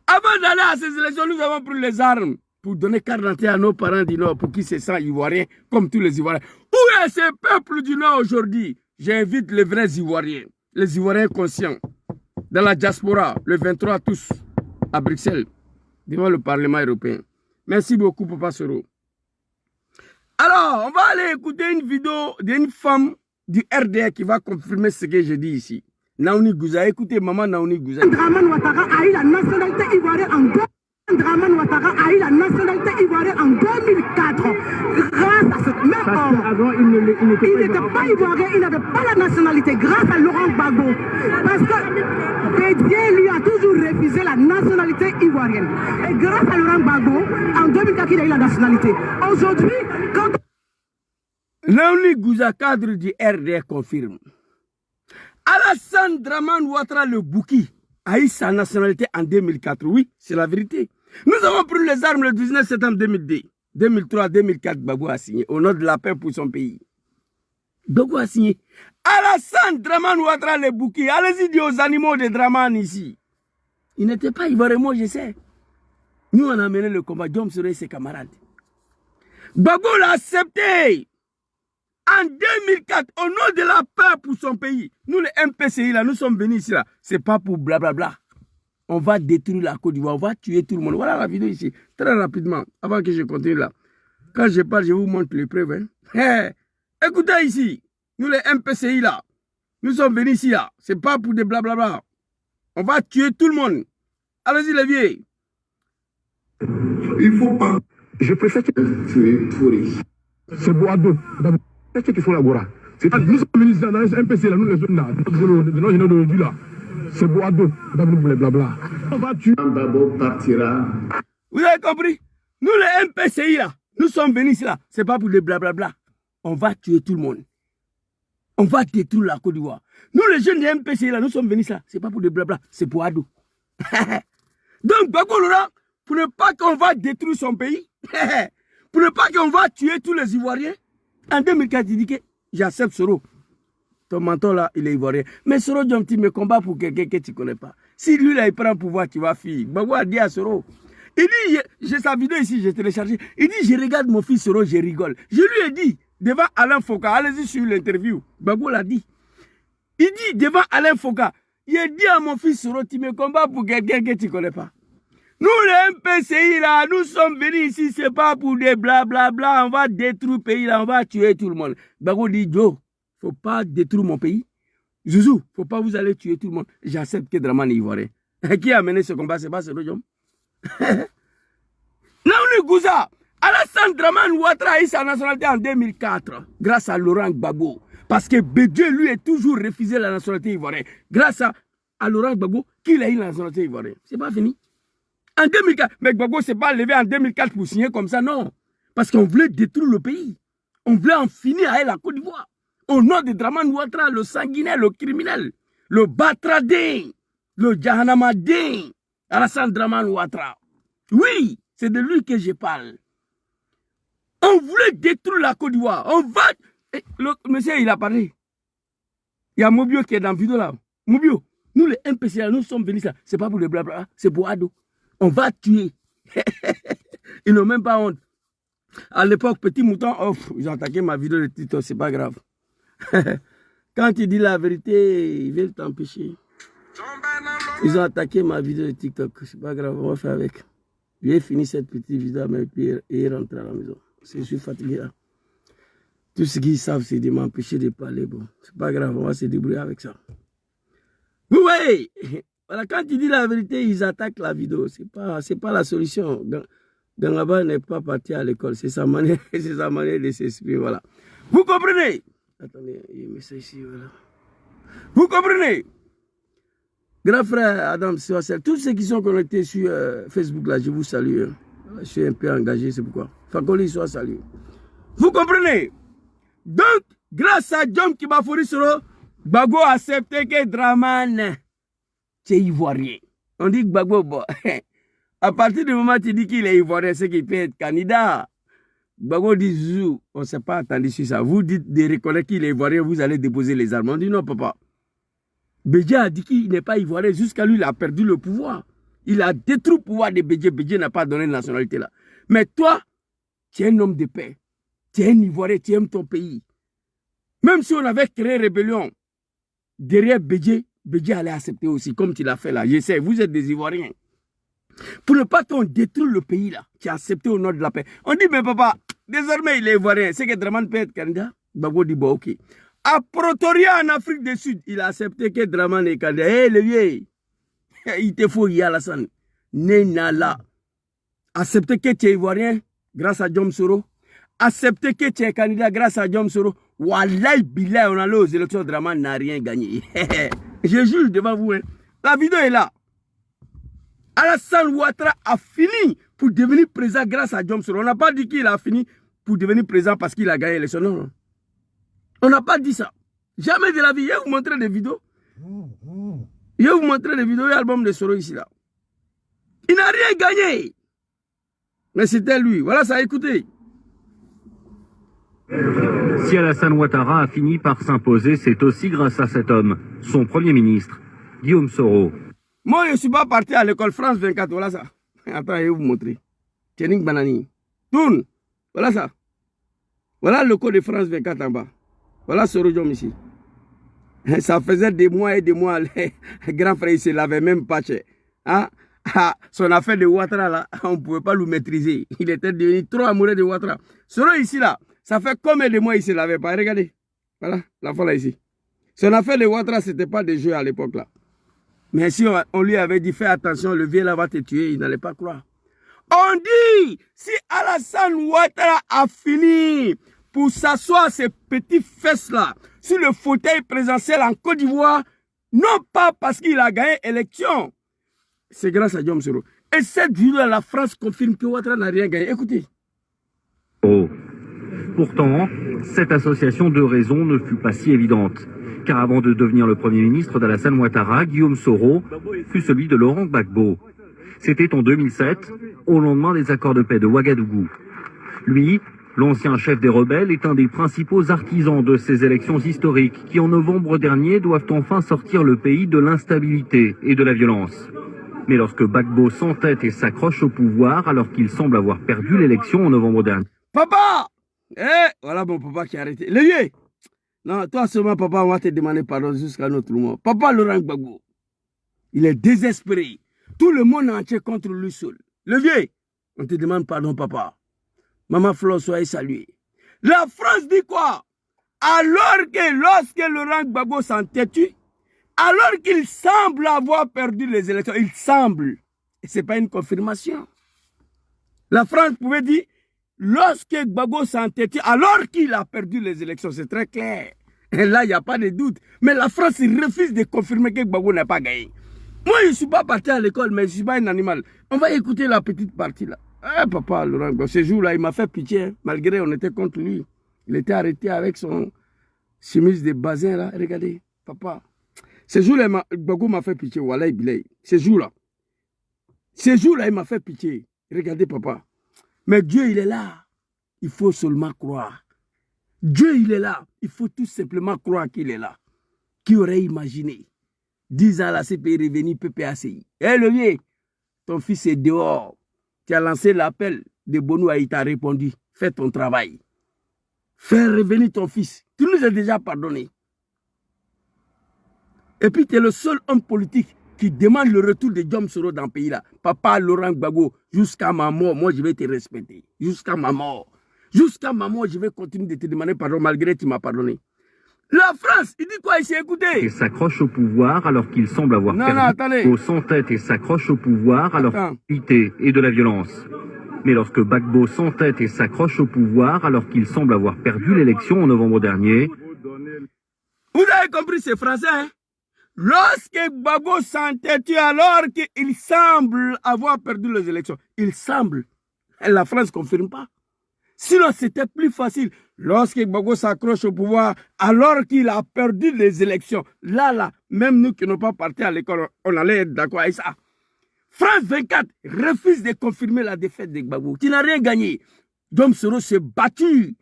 Avant d'aller à ces élections, nous avons pris les armes pour donner carte d'identité à nos parents du Nord pour qu'ils se sentent ivoiriens comme tous les Ivoiriens. Où est ce peuple du Nord aujourd'hui? J'invite les vrais Ivoiriens, les Ivoiriens conscients, dans la diaspora, le 23 tous, à Bruxelles, devant le Parlement européen. Merci beaucoup, Papa Soro. Alors, on va aller écouter une vidéo d'une femme du RDR qui va confirmer ce que je dis ici. Naouni Gouza, écoutez maman Naouni Gouza. Dramane Ouattara a eu la nationalité ivoirienne en 2004. Dramane Ouattara a eu la nationalité ivoirienne en 2004. Grâce à ce même homme. Avant, il n'était pas ivoirien, il n'avait pas la nationalité. Grâce à Laurent Gbagbo. Parce que Bédier lui a toujours refusé la nationalité ivoirienne. Et grâce à Laurent Gbagbo, en 2004, il a eu la nationalité. Aujourd'hui, quand... Naouni Gouza, cadre du RDR, confirme. Alassane Dramane Ouattara le Bouki a eu sa nationalité en 2004. Oui, c'est la vérité. Nous avons pris les armes le 19 septembre 2002. 2003, 2004, Gbagbo a signé au nom de la paix pour son pays. Gbagbo a signé. Alassane Dramane Ouattara le Bouki. Allez-y dire aux animaux de Dramane ici. Il n'était pas ivoirien, moi je sais. Nous on a mené le combat, Diom Soro et ses camarades. Gbagbo l'a accepté. En 2004, au nom de la paix pour son pays, nous les MPCI là, nous sommes venus ici là. C'est pas pour blablabla. On va détruire la Côte d'Ivoire, on va tuer tout le monde. Voilà la vidéo ici, très rapidement, avant que je continue là. Quand je parle, je vous montre les preuves. Hein. Hey, écoutez ici, nous les MPCI là, nous sommes venus ici là. C'est pas pour des blablabla. On va tuer tout le monde. Allez-y les vieux. Il faut pas. Je préfère que tuer pourri. C'est Boado. Qu'est-ce qu'il faut la Gora? Nous sommes venus dans les MPC, là, nous les zones là, de là. C'est Boado, blabla. On va tuer. Babo partira. Vous avez compris? Nous les MPCI là, nous sommes venus ici là, c'est pas pour des blablabla. On va tuer tout le monde. On va détruire la Côte d'Ivoire. Nous les jeunes des MPCI là, nous sommes venus là, c'est pas pour des blabla, c'est pour Ado. Donc Gbagbo Laurent, pour ne pas qu'on va détruire son pays, pour ne pas qu'on va tuer tous les Ivoiriens, en 2004, il dit que j'accepte Soro. Ton mentor là, il est ivoirien. Mais Soro Diomti me combat pour quelqu'un que tu ne connais pas. Si lui là, il prend le pouvoir, tu vas fuir. Gbagbo a dit à Soro. Il dit, j'ai sa vidéo ici, j'ai téléchargé. Il dit, je regarde mon fils Soro, je rigole. Je lui ai dit, devant Alain Foka, allez-y sur l'interview. Gbagbo l'a dit. Il dit, devant Alain Foka, il a dit à mon fils Soro, tu me combats pour quelqu'un que tu ne connais pas. Nous, les MPCI, là, nous sommes venus ici, c'est pas pour des blablabla, on va détruire le pays, là, on va tuer tout le monde. Gbagbo dit, Joe, faut pas détruire mon pays. Zouzou, faut pas vous aller tuer tout le monde. J'accepte que Dramane est ivoirien. Qui a mené ce combat, c'est pas ce Jom. Naouni Gouza, Alassane Dramane Ouattara a eu sa nationalité en 2004, grâce à Laurent Gbagbo. Parce que Bédieu, lui, a toujours refusé la nationalité ivoirienne. Grâce à Laurent Gbagbo, qu'il a eu la nationalité ivoirienne. C'est pas fini. En 2004, mais Gbagbo ne s'est pas levé en 2004 pour signer comme ça, non. Parce qu'on voulait détruire le pays. On voulait en finir avec la Côte d'Ivoire. Au nom de Dramane Ouattara, le sanguinaire, le criminel, le batradin, le jahanamadin, Alassane Dramane Ouattara. Oui, c'est de lui que je parle. On voulait détruire la Côte d'Ivoire. On va... Le monsieur, il a parlé. Il y a Mobio qui est dans la vidéo là. Mobio, nous les MPC, nous sommes venus là. C'est pas pour le blabla, c'est pour Ado. On va tuer. Ils n'ont même pas honte. À l'époque, Petit Mouton, oh, ils ont attaqué ma vidéo de TikTok, c'est pas grave. Quand tu dis la vérité, ils veulent t'empêcher. Ils ont attaqué ma vidéo de TikTok, c'est pas grave, on va faire avec. J'ai fini cette petite vidéo, mais puis et rentrer à la maison. Je suis fatigué là. Tout ce qu'ils savent, c'est de m'empêcher de parler. Bon, c'est pas grave, on va se débrouiller avec ça. Oui! Voilà, quand tu dis la vérité, ils attaquent la vidéo. C'est pas la solution. Gangaba n'est pas parti à l'école. C'est sa manière de s'exprimer. Voilà. Vous comprenez? Attendez, il y a un message ici. Voilà. Vous comprenez? Grand frère Adam Siwasel, tous ceux qui sont connectés sur Facebook, là, je vous salue. Hein. Je suis un peu engagé, c'est pourquoi. Fakoli soit salué. Vous comprenez? Donc, grâce à Diom Kibafori Soro, Gbagbo a accepté que Dramane, c'est ivoirien. On dit Gbagbo, bon, À partir du moment où tu dis qu'il est ivoirien, c'est qu'il peut être candidat. Gbagbo dit, Zou, on ne s'est pas attendu sur ça. Vous dites de reconnaître qu'il est ivoirien, vous allez déposer les armes. On dit non, papa. Bédié a dit qu'il n'est pas ivoirien, jusqu'à lui, il a perdu le pouvoir. Il a détruit le pouvoir de Bédié. Bédié n'a pas donné de nationalité là. Mais toi, tu es un homme de paix. Tu es un ivoirien, tu aimes ton pays. Même si on avait créé rébellion, derrière Bédié, Bédié allait accepter aussi, comme tu l'as fait là. Je sais, vous êtes des Ivoiriens. Pour ne pas qu'on détruise le pays là, qui a accepté au nom de la paix. On dit, mais papa, désormais il est ivoirien. C'est que Dramane peut être candidat. Gbagbo dit, bon, ok. À Pretoria, en Afrique du Sud, il a accepté que Dramane est candidat. Hé, le vieux, il te faut y Alassane. Nenala. Accepter que tu es ivoirien grâce à Diom Soro. Accepter que tu es candidat grâce à Diom Soro. Wallahi billah, on allait aux élections, Dramane n'a rien gagné. Je jure devant vous, hein. La vidéo est là. Alassane Ouattara a fini pour devenir président grâce à Diom Soro. On n'a pas dit qu'il a fini pour devenir président parce qu'il a gagné l'élection. Non, non. On n'a pas dit ça. Jamais de la vie. Je vais vous montrer des vidéos. Je vais vous montrer des vidéos et l'album de Soro ici là. Il n'a rien gagné. Mais c'était lui. Voilà ça, écoutez. Si Alassane Ouattara a fini par s'imposer, c'est aussi grâce à cet homme, son premier ministre, Guillaume Soro. Moi, je ne suis pas parti à l'école France 24. Voilà ça. Attends, je vais vous montrer. Tchening Banani. Tourne. Voilà ça. Voilà le code de France 24 en bas. Voilà Soro Diom ici. Ça faisait des mois et des mois. Les grands frères, ils ne se lavaient même pas. Hein? Son affaire de Ouattara, là, on ne pouvait pas le maîtriser. Il était devenu trop amoureux de Ouattara. Soro ici, là, ça fait combien de mois il ne se lavait pas? Regardez. Voilà, la fois là ici. Son affaire de Ouattara, ce n'était pas des jeux à l'époque là. Mais si on lui avait dit, fais attention, le vieux là va te tuer, il n'allait pas croire. On dit, si Alassane Ouattara a fini pour s'asseoir ces petits fesses là sur le fauteuil présidentiel en Côte d'Ivoire, non pas parce qu'il a gagné l'élection, c'est grâce à Diom Soro. Et cette vidéo, la France confirme que Ouattara n'a rien gagné. Écoutez. Oh. Pourtant, cette association de raisons ne fut pas si évidente. Car avant de devenir le premier ministre d'Alassane Ouattara, Guillaume Soro fut celui de Laurent Gbagbo. C'était en 2007, au lendemain des accords de paix de Ouagadougou. Lui, l'ancien chef des rebelles, est un des principaux artisans de ces élections historiques qui, en novembre dernier, doivent enfin sortir le pays de l'instabilité et de la violence. Mais lorsque Gbagbo s'entête et s'accroche au pouvoir, alors qu'il semble avoir perdu l'élection en novembre dernier... Papa! Voilà mon papa qui a arrêté. Le vieux! Non, toi seulement, papa, on va te demander pardon jusqu'à notre moment. Papa Laurent Gbagbo, il est désespéré. Tout le monde entier contre lui seul. Le vieux, on te demande pardon, papa. Maman Flo, soyez salué. La France dit quoi? Alors que lorsque Laurent Gbagbo s'entêtue, alors qu'il semble avoir perdu les élections, il semble, et ce n'est pas une confirmation. La France pouvait dire, lorsque Gbagbo s'entêtue, alors qu'il a perdu les élections, c'est très clair. Et là, il n'y a pas de doute. Mais la France refuse de confirmer que Gbagbo n'a pas gagné. Moi, je ne suis pas parti à l'école, mais je ne suis pas un animal. On va écouter la petite partie là. Papa, Laurent Gbagbo, ce jour-là, il m'a fait pitié, hein, malgré on était contre lui. Il était arrêté avec son chemise de bazin là. Regardez, papa. Ce jour-là, Gbagbo m'a fait pitié. Wallahi bilay. Ce jour-là, il m'a fait pitié. Regardez, papa. Mais Dieu, il est là. Il faut seulement croire. Dieu, il est là. Il faut tout simplement croire qu'il est là. Qui aurait imaginé 10 ans, la CPI revenir PPACI. Eh, le vieux, ton fils est dehors. Tu as lancé l'appel de Bonou, il t'a répondu. Fais ton travail. Fais revenir ton fils. Tu nous as déjà pardonné. Et puis, tu es le seul homme politique qui demande le retour de Diom Soro dans le pays là. Papa Laurent Gbagbo, jusqu'à ma mort, moi je vais te respecter. Jusqu'à ma mort. Jusqu'à ma mort, je vais continuer de te demander pardon malgré que tu m'as pardonné. La France, il dit quoi ici? Écoutez. Et s'accroche au pouvoir alors qu'il semble avoir perdu. Au s'entête et s'accroche au pouvoir alors qu'il et de la violence. Mais lorsque Gbagbo s'entête et s'accroche au pouvoir alors qu'il semble avoir perdu l'élection en novembre dernier. Vous avez compris, c'est français, hein? Lorsque Gbagbo s'entêtue alors qu'il semble avoir perdu les élections. Il semble. Et la France ne confirme pas. Sinon, c'était plus facile. Lorsque Gbagbo s'accroche au pouvoir, alors qu'il a perdu les élections. Là, même nous qui n'avons pas parti à l'école, on allait être d'accord avec ça. France 24 refuse de confirmer la défaite de Gbagbo. Tu n'as rien gagné. Dom Soro s'est battu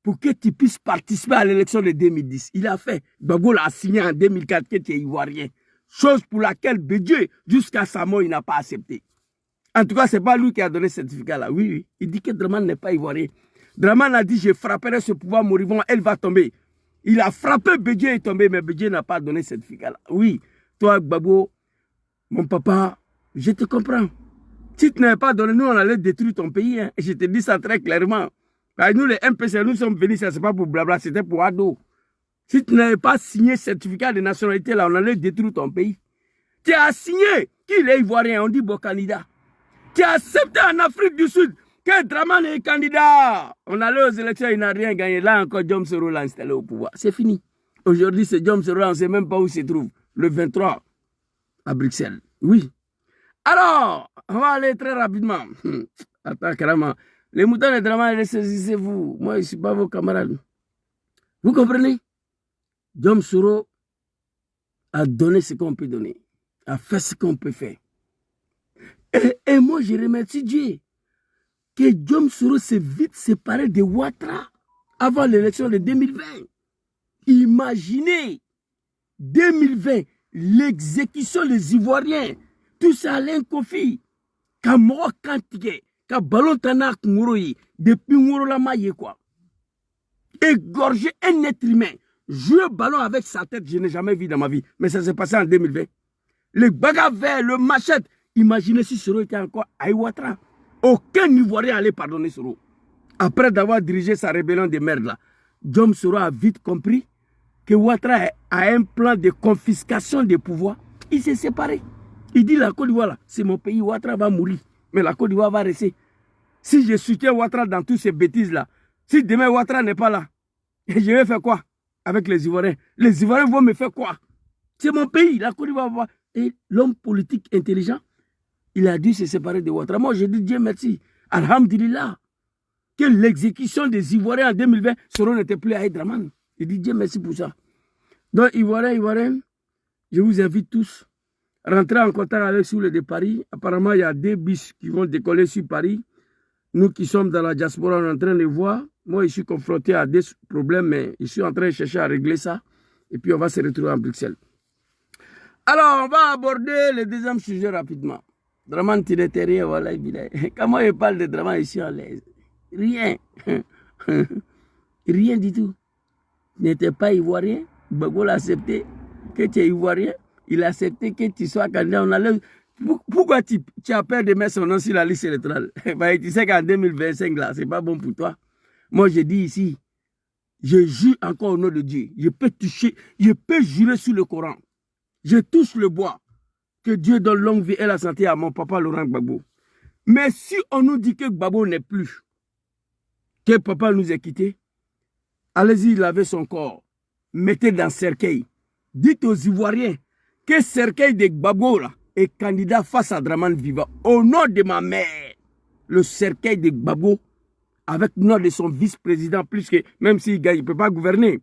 pour que tu puisses participer à l'élection de 2010. Il a fait. Gbagbo l'a signé en 2004 que tu es ivoirien. Chose pour laquelle Bédieu, jusqu'à sa mort, il n'a pas accepté. En tout cas, ce n'est pas lui qui a donné ce certificat-là. Oui, oui. Il dit que Dramane n'est pas ivoirien. Dramane a dit, je frapperai ce pouvoir moribond, elle va tomber. Il a frappé, Bédieu est tombé, mais Bédieu n'a pas donné ce certificat-là. Oui, toi, Gbagbo, mon papa, je te comprends. Si tu n'avais pas donné, nous, on allait détruire ton pays. Hein. Et je te dis ça très clairement. Nous, les MPC, nous sommes venus, ça, c'est pas pour blabla, c'était pour ado. Si tu n'avais pas signé le certificat de nationalité, là, on allait détruire ton pays. Tu as signé qu'il est ivoirien, on dit bon candidat. Tu as accepté en Afrique du Sud que Dramane est candidat. On allait aux élections, il n'a rien gagné. Là encore, Diom Soro l'a installé au pouvoir. C'est fini. Aujourd'hui, c'est Diom Soro, on ne sait même pas où il se trouve. Le 23, à Bruxelles. Oui. Alors, on va aller très rapidement. Attends, carrément. Les moutons de Dramane, ressaisissez-vous. Moi, je ne suis pas vos camarades. Vous comprenez? Diom Soro a donné ce qu'on peut donner, a fait ce qu'on peut faire. Et moi, je remercie Dieu que Diom Soro s'est vite séparé de Ouattara avant l'élection de 2020. Imaginez, 2020, l'exécution des Ivoiriens, tout ça à l'inconfi, qu'à moi, Kantige, qu'à Ballon Tanak Mouroyi, depuis Mourolamaye, quoi. Égorger un être humain. Jouer ballon avec sa tête, je n'ai jamais vu dans ma vie. Mais ça s'est passé en 2020. Le bagarre vert, le machette. Imaginez si Soro était encore à Ouattara. Aucun Ivoirien allait pardonner Soro. Après d'avoir dirigé sa rébellion de merde là, Diom Soro a vite compris que Ouattara a un plan de confiscation des pouvoirs. Il s'est séparé. Il dit la Côte d'Ivoire, c'est mon pays, Ouattara va mourir. Mais la Côte d'Ivoire va rester. Si je soutiens Ouattara dans toutes ces bêtises là, si demain Ouattara n'est pas là, je vais faire quoi avec les Ivoiriens? Les Ivoiriens vont me faire quoi? C'est mon pays, la Côte d'Ivoire va. Et l'homme politique intelligent, il a dû se séparer de Ouattara. Moi, je dis Dieu merci. Alhamdulillah. Que l'exécution des Ivoiriens en 2020, Soro n'était plus à Dramane. Je dis Dieu merci pour ça. Donc, Ivoiriens, je vous invite tous à rentrer en contact avec Soule de Paris. Apparemment, il y a des bus qui vont décoller sur Paris. Nous qui sommes dans la diaspora, on est en train de voir. Moi, je suis confronté à des problèmes, mais je suis en train de chercher à régler ça. Et puis, on va se retrouver en Bruxelles. Alors, on va aborder le deuxième sujet rapidement. Dramane, tu n'étais rien, voilà. Comment il parle de Dramane ici en l'aise? Rien. Rien du tout. Tu n'étais pas ivoirien. Gbagbo l'a accepté que tu es ivoirien. Il a accepté que tu sois candidat. On allait... Pourquoi tu as peur de mettre son nom sur la liste électorale? Tu sais qu'en 2025, là, c'est pas bon pour toi. Moi, je dis ici, je jure encore au nom de Dieu. Je peux toucher, je peux jurer sur le Coran. Je touche le bois. Que Dieu donne longue vie et la santé à mon papa Laurent Gbagbo. Mais si on nous dit que Gbagbo n'est plus, que papa nous a quittés, allez-y laver son corps. Mettez dans cercueil. Dites aux Ivoiriens que cercueil de Gbagbo là, est candidat face à Dramane Vivant. Au nom de ma mère, le cercueil de Gbagbo, avec le nom de son vice-président, plus que, même s'il gagne, il ne peut pas gouverner,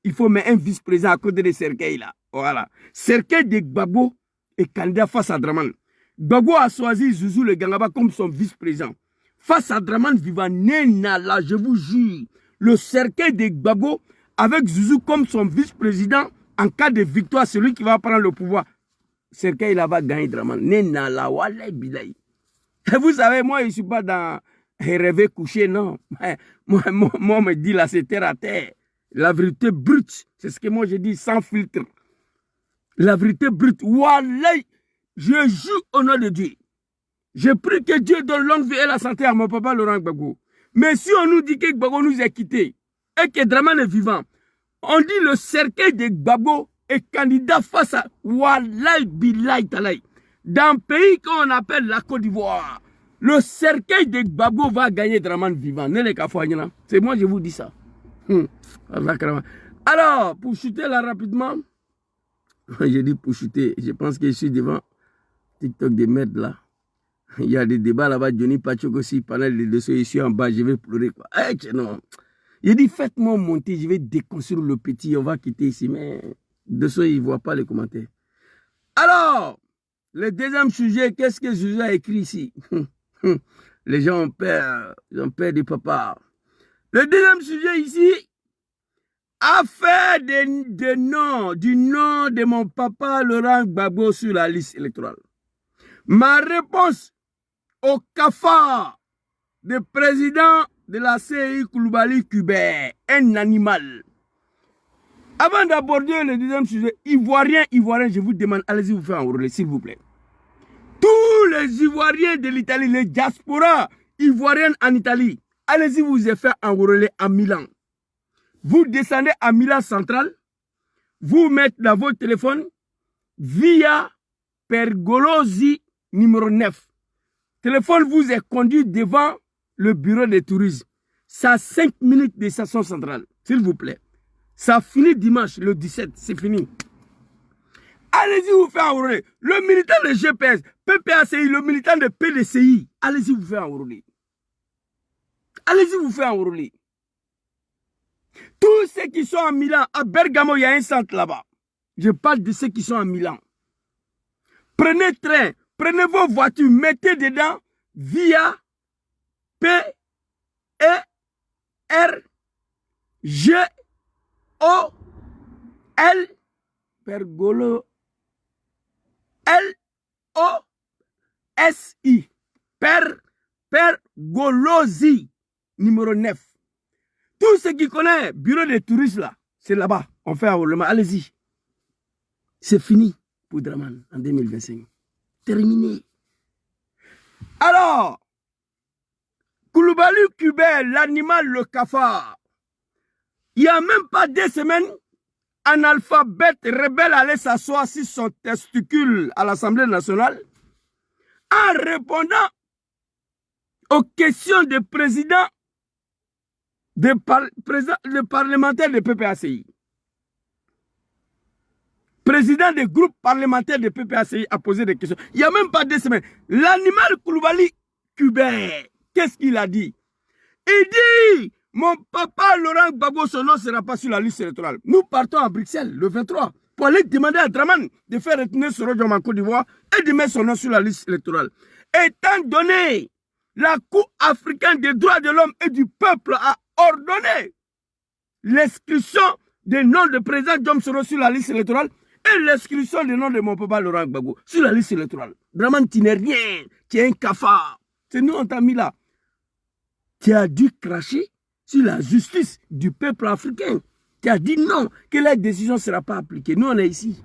il faut mettre un vice-président à côté de cercueil là. Voilà. Cercueil de Gbagbo est candidat face à Dramane. Gbagbo a choisi Zouzou le Gangaba comme son vice-président. Face à Dramane Vivant, Nénala, je vous jure, le cercueil de Gbagbo avec Zouzou comme son vice-président, en cas de victoire, celui qui va prendre le pouvoir, cercueil là va gagner Dramane. Nénala, walay bilay. Et vous savez, moi, je ne suis pas dans rêver couché, non. Moi, on me dit là, c'est terre à terre. La vérité brute, c'est ce que moi je dis sans filtre. La vérité brute, walay, je jure au nom de Dieu. Je prie que Dieu donne longue vie et la santé à mon papa Laurent Gbagbo. Mais si on nous dit que Gbagbo nous a quittés et que Dramane est vivant, on dit le cercueil de Gbagbo est candidat face à walay bilay talay. Dans un pays qu'on appelle la Côte d'Ivoire, le cercueil de Gbagbo va gagner Dramane vivant. C'est moi, je vous dis ça. Alors, pour chuter là rapidement, j'ai dit pour chuter, je pense que je suis devant TikTok de merde là. Il y a des débats là-bas, Johnny Pachok aussi, pendant les dossiers, je suis en bas, je vais pleurer quoi. Non. J'ai dit faites-moi monter, je vais déconstruire le petit, on va quitter ici, mais de ça, il ne voit pas les commentaires. Alors, le deuxième sujet, qu'est-ce que Jésus a écrit ici? Les gens ont peur du papa. Le deuxième sujet ici, a fait du nom de mon papa Laurent Gbagbo sur la liste électorale. Ma réponse au cafard de président de la CI Koulibaly Kubert, un animal. Avant d'aborder le deuxième sujet, Ivoirien, je vous demande, allez-y vous faire enrôler, s'il vous plaît. Tous les Ivoiriens de l'Italie, les diasporas ivoiriennes en Italie, allez-y vous faire enrôler à Milan. Vous descendez à Milan Central, vous mettez dans votre téléphone via Pergolosi numéro 9. Téléphone vous est conduit devant le bureau de tourisme. Ça a 5 minutes de station centrale, s'il vous plaît. Ça finit dimanche, le 17, c'est fini. Allez-y vous faire enrôler. Le militant de GPS, PPACI, le militant de PDCI, allez-y vous faire enrôler. Allez-y vous faire enrôler. Tous ceux qui sont à Milan, à Bergamo, il y a un centre là-bas. Je parle de ceux qui sont à Milan. Prenez train, prenez vos voitures, mettez dedans via P-E-R-G-O-L Pergolo L-O-S-I Pergolosi numéro 9. Tous ceux qui connaissent bureau de touristes là, c'est là-bas. On fait enrôlement. Allez-y. C'est fini pour Draman en 2025. Terminé. Alors, Koulibaly Kubert, l'animal, le cafard. Il n'y a même pas 2 semaines, un analphabète rebelle allait s'asseoir sur son testicule à l'Assemblée nationale en répondant aux questions des présidents, des parlementaires de PPACI. Président des groupes parlementaires de PPACI a posé des questions. Il n'y a même pas 2 semaines. L'animal Koulibaly Kubert, qu'est-ce qu'il a dit? Il dit, mon papa Laurent Gbagbo, son nom ne sera pas sur la liste électorale. Nous partons à Bruxelles le 23 pour aller demander à Draman de faire retourner Soro Dioma en Côte d'Ivoire et de mettre son nom sur la liste électorale. Étant donné la Cour africaine des droits de l'homme et du peuple a ordonné l'exclusion des noms de président Diom Soro sur la liste électorale et l'exclusion des noms de mon papa Laurent Gbagbo sur la liste électorale. Draman, tu n'es rien, tu es un cafard. C'est nous, on t'a mis là. Tu as dû cracher sur la justice du peuple africain. Tu as dit non, que la décision ne sera pas appliquée. Nous, on est ici.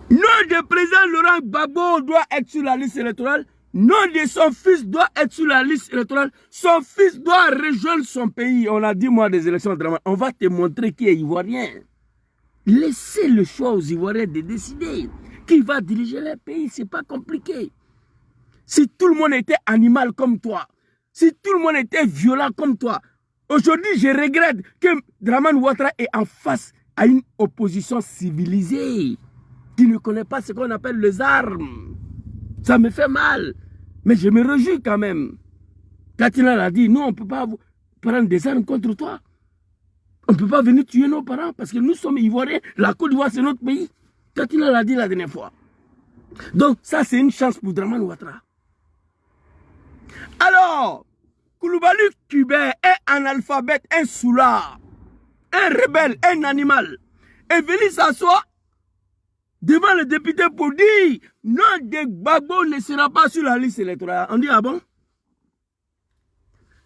Nom de président Laurent Gbagbo doit être sur la liste électorale. Nom de son fils doit être sur la liste électorale. Son fils doit rejoindre son pays. On a dit, moi, des élections de Draman. On va te montrer qui est ivoirien. Laissez le choix aux Ivoiriens de décider qui va diriger leur pays. Ce n'est pas compliqué. Si tout le monde était animal comme toi, si tout le monde était violent comme toi, aujourd'hui, je regrette que Draman Ouattara est en face à une opposition civilisée qui ne connaît pas ce qu'on appelle les armes. Ça me fait mal, mais je me réjouis quand même. Katina l'a dit, nous, on ne peut pas prendre des armes contre toi. On ne peut pas venir tuer nos parents parce que nous sommes Ivoiriens. La Côte d'Ivoire, c'est notre pays. Katina l'a dit la dernière fois. Donc, ça, c'est une chance pour Draman Ouattara. Alors, Koulibaly Kubert est un analphabète, un soulard, un rebelle, un animal. Est venu s'asseoir devant le député pour dire non, de Gbagbo ne sera pas sur la liste électorale. On dit ah bon?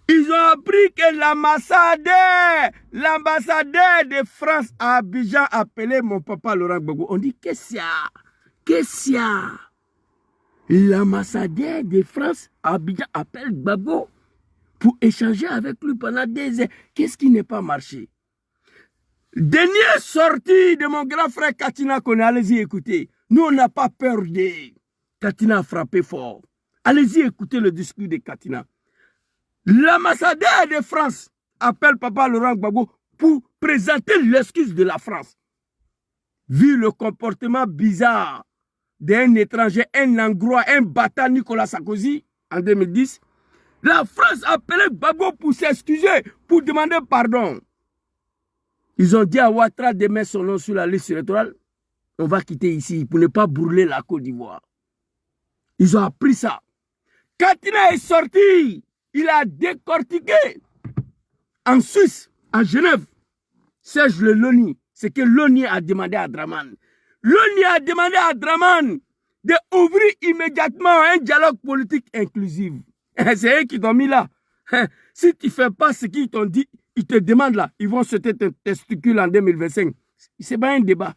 Ils ont appris que l'ambassadeur de France à Abidjan a appelé mon papa Laurent Gbagbo. On dit qu'est-ce qu'il y a? Qu'est-ce qu'il y a? L'ambassadeur de France à Abidjan appelle Gbagbo pour échanger avec lui pendant des heures. Qu'est-ce qui n'est pas marché? Dernière sortie de mon grand frère Katina Koné, allez-y écoutez. Nous, on n'a pas peur de... Katina a frappé fort. Allez-y écoutez le discours de Katina. L'ambassadeur de France appelle papa Laurent Gbagbo pour présenter l'excuse de la France. Vu le comportement bizarre d'un étranger, un Hongrois, un bâtard Nicolas Sarkozy en 2010, la France a appelé Gbagbo pour s'excuser, pour demander pardon. Ils ont dit à Ouattara de mettre son nom sur la liste électorale. on va quitter ici pour ne pas brûler la Côte d'Ivoire. Ils ont appris ça. Katina est sorti, il a décortiqué en Suisse, en Genève, Serge Le Loni, ce que Loni a demandé à Draman. Loni a demandé à Draman d'ouvrir immédiatement un dialogue politique inclusif. C'est eux qui t'ont mis là. Si tu ne fais pas ce qu'ils t'ont dit, ils te demandent là, ils vont sauter tes testicules en 2025. Ce n'est pas un débat.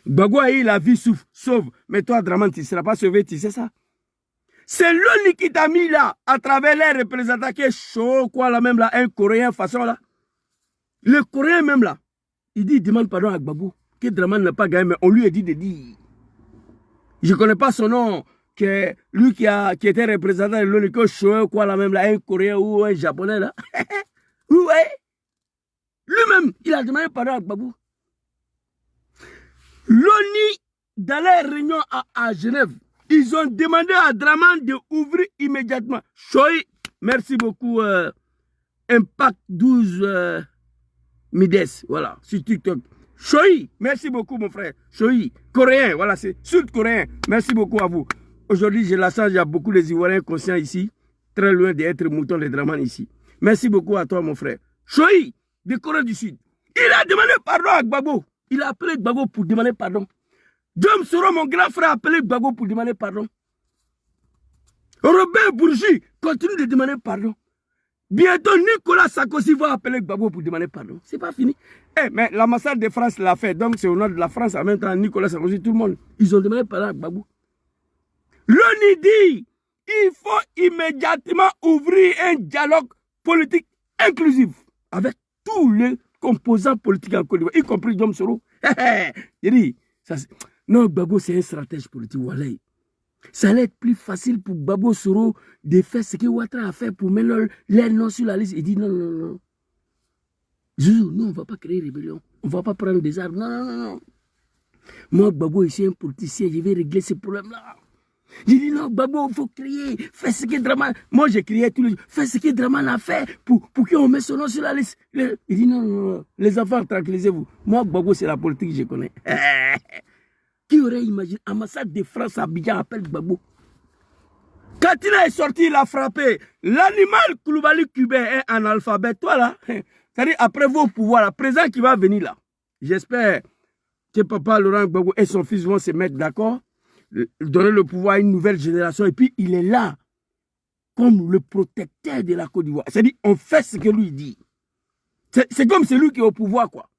Gbagbo a eu la vie sauve, mais toi, Draman, tu ne seras pas sauvé, tu sais ça. C'est Loni qui t'a mis là, à travers les représentants qui est chaud, quoi, là même là, un Coréen façon là. Le Coréen même là, il dit, il demande pardon à Gbagbo, que Draman n'a pas gagné, mais on lui a dit de dire. Je ne connais pas son nom, que lui qui était représentant de Loni, que chaud, quoi, là même là, un Coréen ou un Japonais là. Ouais. Lui-même, il a demandé pardon à Gbagbo. Loni, dans les réunions à Genève, ils ont demandé à Draman d'ouvrir immédiatement. Choi, merci beaucoup. Impact 12 Mides, voilà, sur TikTok. Choi, merci beaucoup mon frère. Choi, coréen, voilà, c'est sud-coréen. Merci beaucoup à vous. Aujourd'hui, j'ai la chance, il y a beaucoup d'Ivoiriens conscients ici, très loin d'être moutons de Draman ici. Merci beaucoup à toi mon frère. Choi, de Corée du Sud. Il a demandé pardon à Gbagbo. Il a appelé Gbagbo pour demander pardon. Diom Soro, mon grand frère, a appelé Gbagbo pour demander pardon. Robert Bourgi continue de demander pardon. Bientôt, Nicolas Sarkozy va appeler Gbagbo pour demander pardon. C'est pas fini. Mais l'ambassade de France l'a fait. Donc, c'est au nom de la France, en même temps, Nicolas Sarkozy, tout le monde. Ils ont demandé pardon à Gbagbo. L'ONU dit, il faut immédiatement ouvrir un dialogue politique inclusif avec tous les composants politiques en Côte d'Ivoire, y compris Diom Soro. Il dit, non, Gbagbo, c'est un stratège politique. Voilà. Ça allait être plus facile pour Gbagbo Soro de faire ce que Ouattara a fait pour mettre les noms sur la liste. Il dit non, non, non. Zouzou, non, on ne va pas créer rébellion. On ne va pas prendre des armes. Non, non, non, non. Moi, Gbagbo, je suis un politicien, je vais régler ce problème-là. J'ai dit non, Gbagbo, il faut crier, fais ce que Draman. Moi, j'ai crié tous les jours, fais ce que Draman a fait pour qu'on mette son nom sur la liste. Il dit non, non, non, les enfants, tranquillisez-vous. Moi, Gbagbo, c'est la politique que je connais. Qui aurait imaginé, ambassade de France à Abidjan appelle Gbagbo. Quand il est sorti, il a frappé. L'animal Koulibaly cubain est un alphabet. Toi là, c'est-à-dire après vos pouvoirs, le président qui va venir là, j'espère que papa Laurent Gbagbo et son fils vont se mettre d'accord, donner le pouvoir à une nouvelle génération, et puis il est là comme le protecteur de la Côte d'Ivoire. C'est-à-dire, on fait ce que lui dit. C'est comme celui qui est au pouvoir, quoi.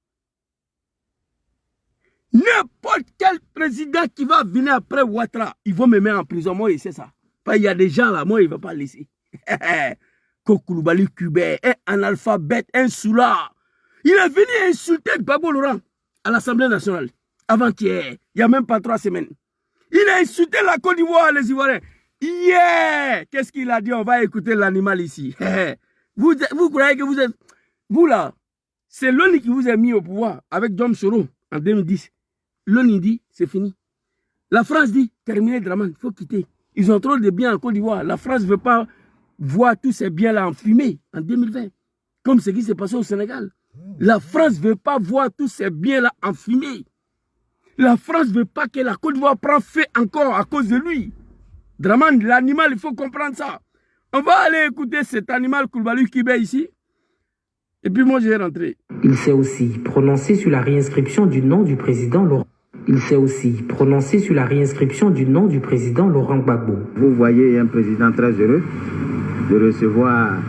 N'importe quel président qui va venir après Ouattara, ils vont me mettre en prison. Moi, il sait ça. Il y a des gens là, moi, il ne va pas laisser. Koulibaly cubain, un analphabète, un soulard. Il est venu insulter Gbagbo Laurent à l'Assemblée nationale. Avant-hier, il n'y a même pas 3 semaines. Il a insulté la Côte d'Ivoire, les Ivoiriens. Yeah! Qu'est-ce qu'il a dit? On va écouter l'animal ici. Vous croyez que vous êtes... Vous là, c'est l'ONU qui vous a mis au pouvoir avec Diom Soro en 2010. L'ONU dit, c'est fini. La France dit, terminez Draman, il faut quitter. Ils ont trop de biens en Côte d'Ivoire. La France ne veut pas voir tous ces biens-là en fumée en 2020. Comme ce qui s'est passé au Sénégal. La France ne veut pas voir tous ces biens-là en fumée. La France ne veut pas que la Côte d'Ivoire prenne feu encore à cause de lui. Draman, l'animal, il faut comprendre ça. On va aller écouter cet animal Koulibaly cubain ici. Et puis moi, je vais rentrer. Il s'est aussi prononcé sur la réinscription du nom du président Laurent. Il s'est aussi prononcé sur la réinscription du nom du président Laurent Gbagbo. Vous voyez un président très heureux de recevoir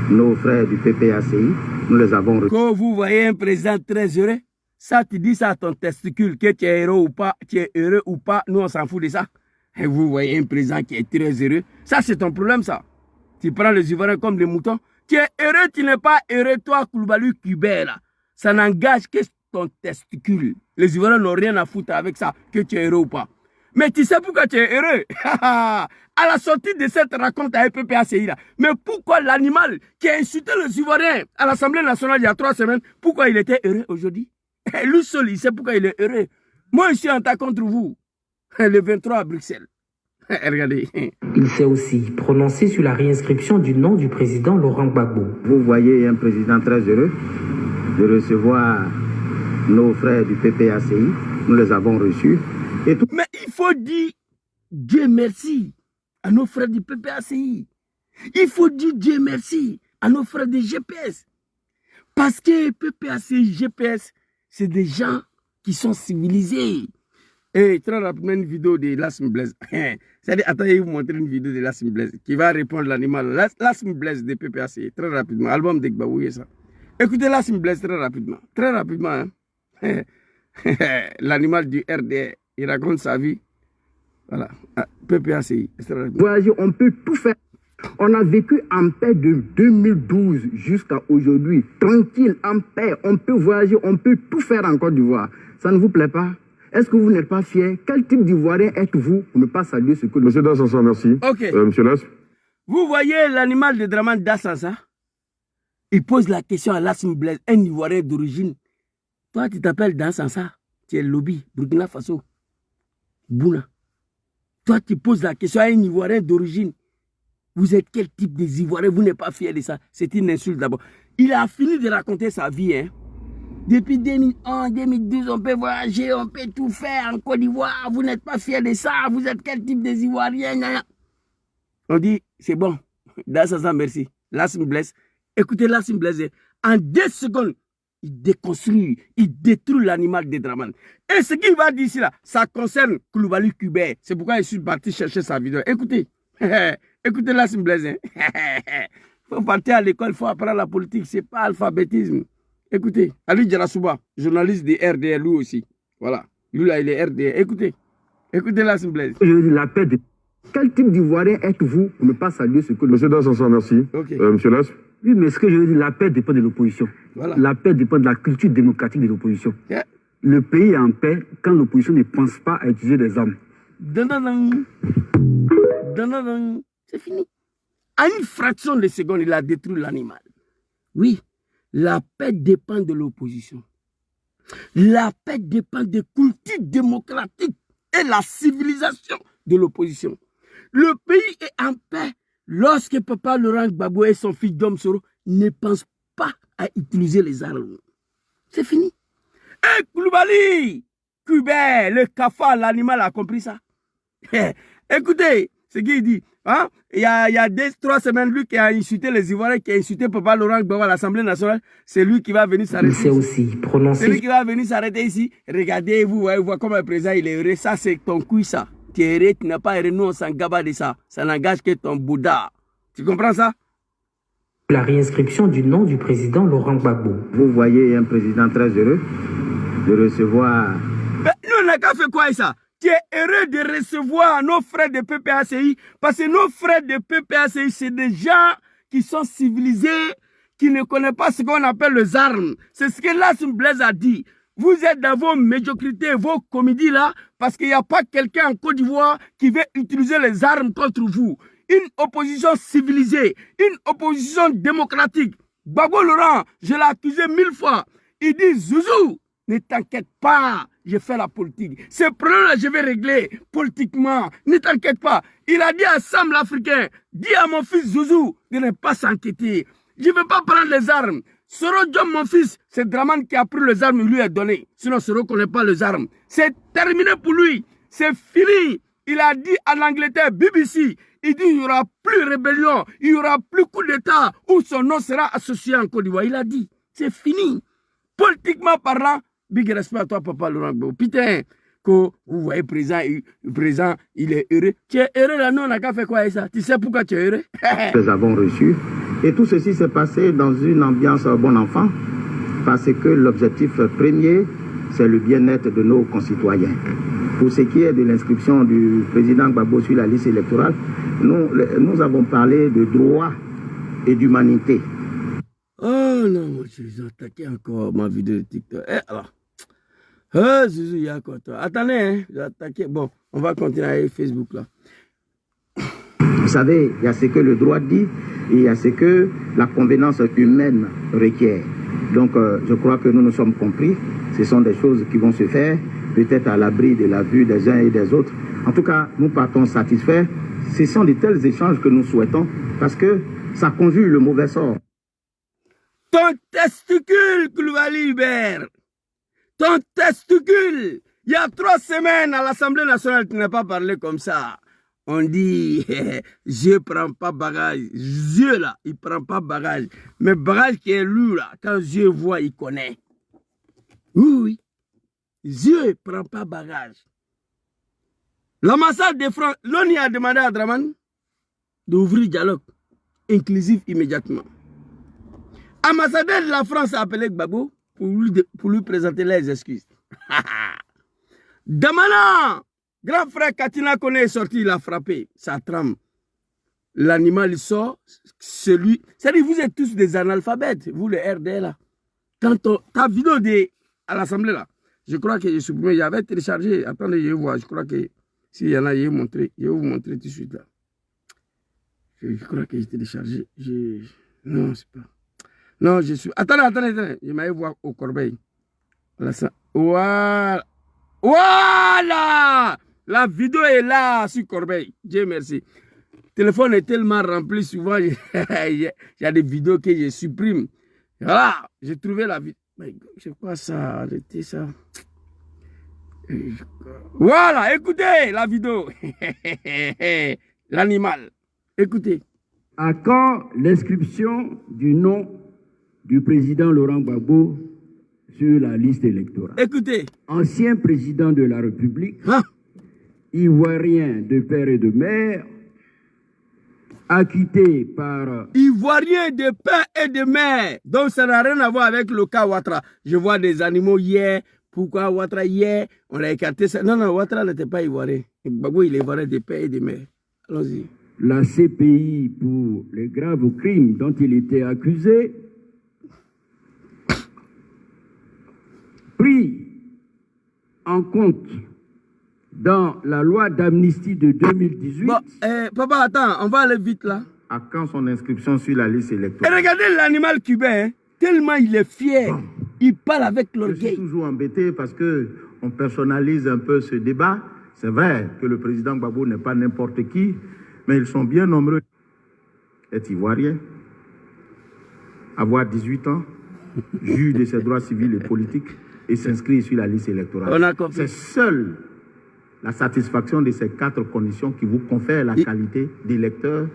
nos frères du PPACI. Nous les avons reçus. Quand vous voyez un président très heureux, ça tu dis ça à ton testicule, que tu es heureux ou pas, nous on s'en fout de ça. Et vous voyez un président qui est très heureux, ça c'est ton problème ça. Tu prends les Ivoiriens comme des moutons. Tu es heureux, tu n'es pas heureux, toi Koulibaly cubain là. Ça n'engage que ton testicule. Les Ivoiriens n'ont rien à foutre avec ça, que tu es heureux ou pas. Mais tu sais pourquoi tu es heureux? À la sortie de cette raconte à PPACI là. Mais pourquoi l'animal qui a insulté les Ivoiriens à l'Assemblée nationale il y a 3 semaines, pourquoi il était heureux aujourd'hui? Lui seul, il sait pourquoi il est heureux. Moi, je suis en tas contre vous. Le 23 à Bruxelles. Regardez. Il s'est aussi prononcé sur la réinscription du nom du président Laurent Gbagbo. Vous voyez un président très heureux de recevoir nos frères du PPACI. nous les avons reçus. Et tout... Mais il faut dire Dieu merci à nos frères du PPACI. Il faut dire Dieu merci à nos frères du GPS. Parce que PPACI, GPS, c'est des gens qui sont civilisés. Et très rapidement, une vidéo de Lassim Blaise. C'est-à-dire, attendez, vous montrer une vidéo de Lassim Blaise qui va répondre à l'animal. Lassim Blaise de PPACI, très rapidement. Album de Gbawouye, ça. Écoutez Lassim Blaise très rapidement. Très rapidement. Hein. L'animal du RDR, il raconte sa vie. Voilà. PPACI. Voyagez, on peut tout faire. On a vécu en paix de 2012 jusqu'à aujourd'hui. Tranquille, en paix. On peut voyager, on peut tout faire en Côte d'Ivoire. Ça ne vous plaît pas? Est-ce que vous n'êtes pas fier? Quel type d'Ivoirien êtes-vous pour ne pas saluer ce que... Monsieur Dassansa, merci. Ok. Monsieur Las. Vous voyez l'animal de Dramane Dassansa? Il pose la question à Lassim Blaise, un Ivoirien d'origine. Toi, tu t'appelles Dassansa. Tu es lobby, Burkina Faso. Bouna. Toi, tu poses la question à un Ivoirien d'origine. Vous êtes quel type des Ivoiriens? Vous n'êtes pas fier de ça. C'est une insulte d'abord. Il a fini de raconter sa vie. Hein. Depuis 2011, 2012, on peut voyager, on peut tout faire en Côte d'Ivoire. Vous n'êtes pas fier de ça. Vous êtes quel type des Ivoiriens? On dit, c'est bon. Dassansa, merci. Lassim Blaise. Écoutez Lassim Blaise. En 2 secondes, il déconstruit, il détruit l'animal de Dramane. Et ce qu'il va dire ici, là, ça concerne Koulibaly Kubert. C'est pourquoi je suis parti chercher sa vidéo. Écoutez. Écoutez Lassim Blaise. Il faut partir à l'école, il faut apprendre la politique. Ce n'est pas alphabétisme. Écoutez, Ali Djarasouba, journaliste de RDR, lui aussi. Voilà. Lui là, il est RDR. Écoutez. Écoutez Lassim Blaise. Je dis la paix de... Quel type d'Ivoirien êtes-vous pour ne pas saluer ce que... Monsieur Dassansa, merci. Okay. Monsieur Las. Oui, mais ce que je veux dire, la paix dépend de l'opposition. Voilà. La paix dépend de la culture démocratique de l'opposition. Yeah. Le pays est en paix quand l'opposition ne pense pas à utiliser des armes. C'est fini. À une fraction de seconde, il a détruit l'animal. Oui, la paix dépend de l'opposition. La paix dépend des cultures démocratiques et la civilisation de l'opposition. Le pays est en paix lorsque Papa Laurent Gbagbo et son fils Guillaume Soro ne pensent pas à utiliser les armes. C'est fini. Et Koulibaly Kubert, le cafard, l'animal a compris ça. Écoutez, ce qu'il dit. Hein? Il y a 2-3 semaines, lui qui a insulté les Ivoiriens, qui a insulté Papa Laurent Gbagbo à l'Assemblée nationale, c'est lui qui va venir s'arrêter. Il s'est aussi prononcé. C'est lui qui va venir s'arrêter ici. Regardez, vous voyez comme le président, il est heureux. Ça, c'est ton couille, ça. Tu es heureux, tu n'as pas heureux, nous, on s'en gabat de ça. Ça n'engage que ton Bouddha. Tu comprends ça? La réinscription du nom du président Laurent Gbagbo. Vous voyez un président très heureux de recevoir... Mais nous, on n'a qu'à faire quoi, ça? Tu es heureux de recevoir nos frères de PPACI, parce que nos frères de PPACI, c'est des gens qui sont civilisés, qui ne connaissent pas ce qu'on appelle les armes. C'est ce que Lassim Blaise a dit. Vous êtes dans vos médiocrités, vos comédies là, parce qu'il n'y a pas quelqu'un en Côte d'Ivoire qui veut utiliser les armes contre vous. Une opposition civilisée, une opposition démocratique. Gbagbo Laurent, je l'ai accusé 1000 fois. Il dit, Zouzou, ne t'inquiète pas, je fais la politique. Ce problème-là, je vais régler politiquement. Ne t'inquiète pas. Il a dit à Sam l'Africain, dis à mon fils Zouzou de ne pas s'inquiéter. Je ne vais pas prendre les armes. Soro Diom, mon fils, c'est Dramane qui a pris les armes, il lui a donné. Sinon, Soro ne connaît pas les armes. C'est terminé pour lui. C'est fini. Il a dit à l'Angleterre, BBC, il dit il n'y aura plus rébellion, il n'y aura plus coup d'État où son nom sera associé en Côte d'Ivoire. Il a dit, c'est fini. Politiquement parlant, big respect à toi, Papa Laurent Gbagbo. Putain, que vous voyez, présent, il est heureux. Tu es heureux là, nous, on n'a qu'à faire quoi ça? Tu sais pourquoi tu es heureux? Nous avons reçu. Et tout ceci s'est passé dans une ambiance bon enfant, parce que l'objectif premier, c'est le bien-être de nos concitoyens. Pour ce qui est de l'inscription du président Gbagbo sur la liste électorale, nous avons parlé de droit et d'humanité. Oh non, je vais attaquer encore ma vidéo de TikTok. Alors, Zouzou, il y a quoi toi? Attendez, hein, je vais attaquer. Bon, on va continuer avec Facebook là. Vous savez, il y a ce que le droit dit et il y a ce que la convenance humaine requiert. Donc, je crois que nous nous sommes compris. Ce sont des choses qui vont se faire, peut-être à l'abri de la vue des uns et des autres. En tout cas, nous partons satisfaits. Ce sont de tels échanges que nous souhaitons parce que ça conjure le mauvais sort. Ton testicule, Koulibaly Hubert. Ton testicule. Il y a 3 semaines à l'Assemblée nationale, tu n'as pas parlé comme ça. On dit, je ne prends pas bagage. Dieu là, il ne prend pas bagage. Mais bagage qui est lui là, quand Dieu voit, il connaît. Oui, oui. Dieu ne prend pas bagage. L'ambassade de France, l'ONU a demandé à Draman d'ouvrir dialogue inclusif immédiatement. Ambassadeur de la France a appelé Gbagbo pour lui présenter les excuses. Damana, grand frère Katina Kone est sorti, il a frappé, ça trame. L'animal il sort, celui. C'est-à-dire vous êtes tous des analphabètes, vous les RD là. Quand ta vidéo à l'Assemblée là, je crois que j'ai supprimé, j'avais téléchargé, attendez, je vais voir, je crois que s'il y en a, je vais vous montrer tout de suite là. Je crois que j'ai téléchargé, non, c'est pas. Non, je suis. Attendez, je m'allais voir au Corbeil. Voilà. Voilà! La vidéo est là sur Corbeil. Dieu merci. Le téléphone est tellement rempli souvent. Il y a des vidéos que je supprime. Voilà, j'ai trouvé la vidéo. C'est quoi ça? Arrêtez ça. Voilà, écoutez la vidéo. L'animal. Écoutez. À quand l'inscription du nom du président Laurent Gbagbo sur la liste électorale? Écoutez. Ancien président de la République, ivoirien de père et de mère, acquitté par... Ivoirien de père et de mère. Donc ça n'a rien à voir avec le cas Ouattara. Je vois des animaux hier. Pourquoi Ouattara hier? On a écarté ça. Non, Ouattara n'était pas ivoirien. Gbagbo, il est ivoirien de père et de mère. Allons-y. La CPI pour les graves crimes dont il était accusé, pris en compte dans la loi d'amnistie de 2018. Bon, papa, attends, on va aller vite là. À quand son inscription sur la liste électorale? Et regardez l'animal cubain, hein, tellement il est fier. Bon. Il parle avec l'orgueil. Je suis toujours embêté parce qu'on personnalise un peu ce débat. C'est vrai que le président Gbagbo n'est pas n'importe qui, mais ils sont bien nombreux. Être ivoirien, avoir 18 ans, juge de ses droits civils et politiques, et s'inscrire sur la liste électorale. C'est seule la satisfaction de ces 4 conditions qui vous confère la qualité d'électeur.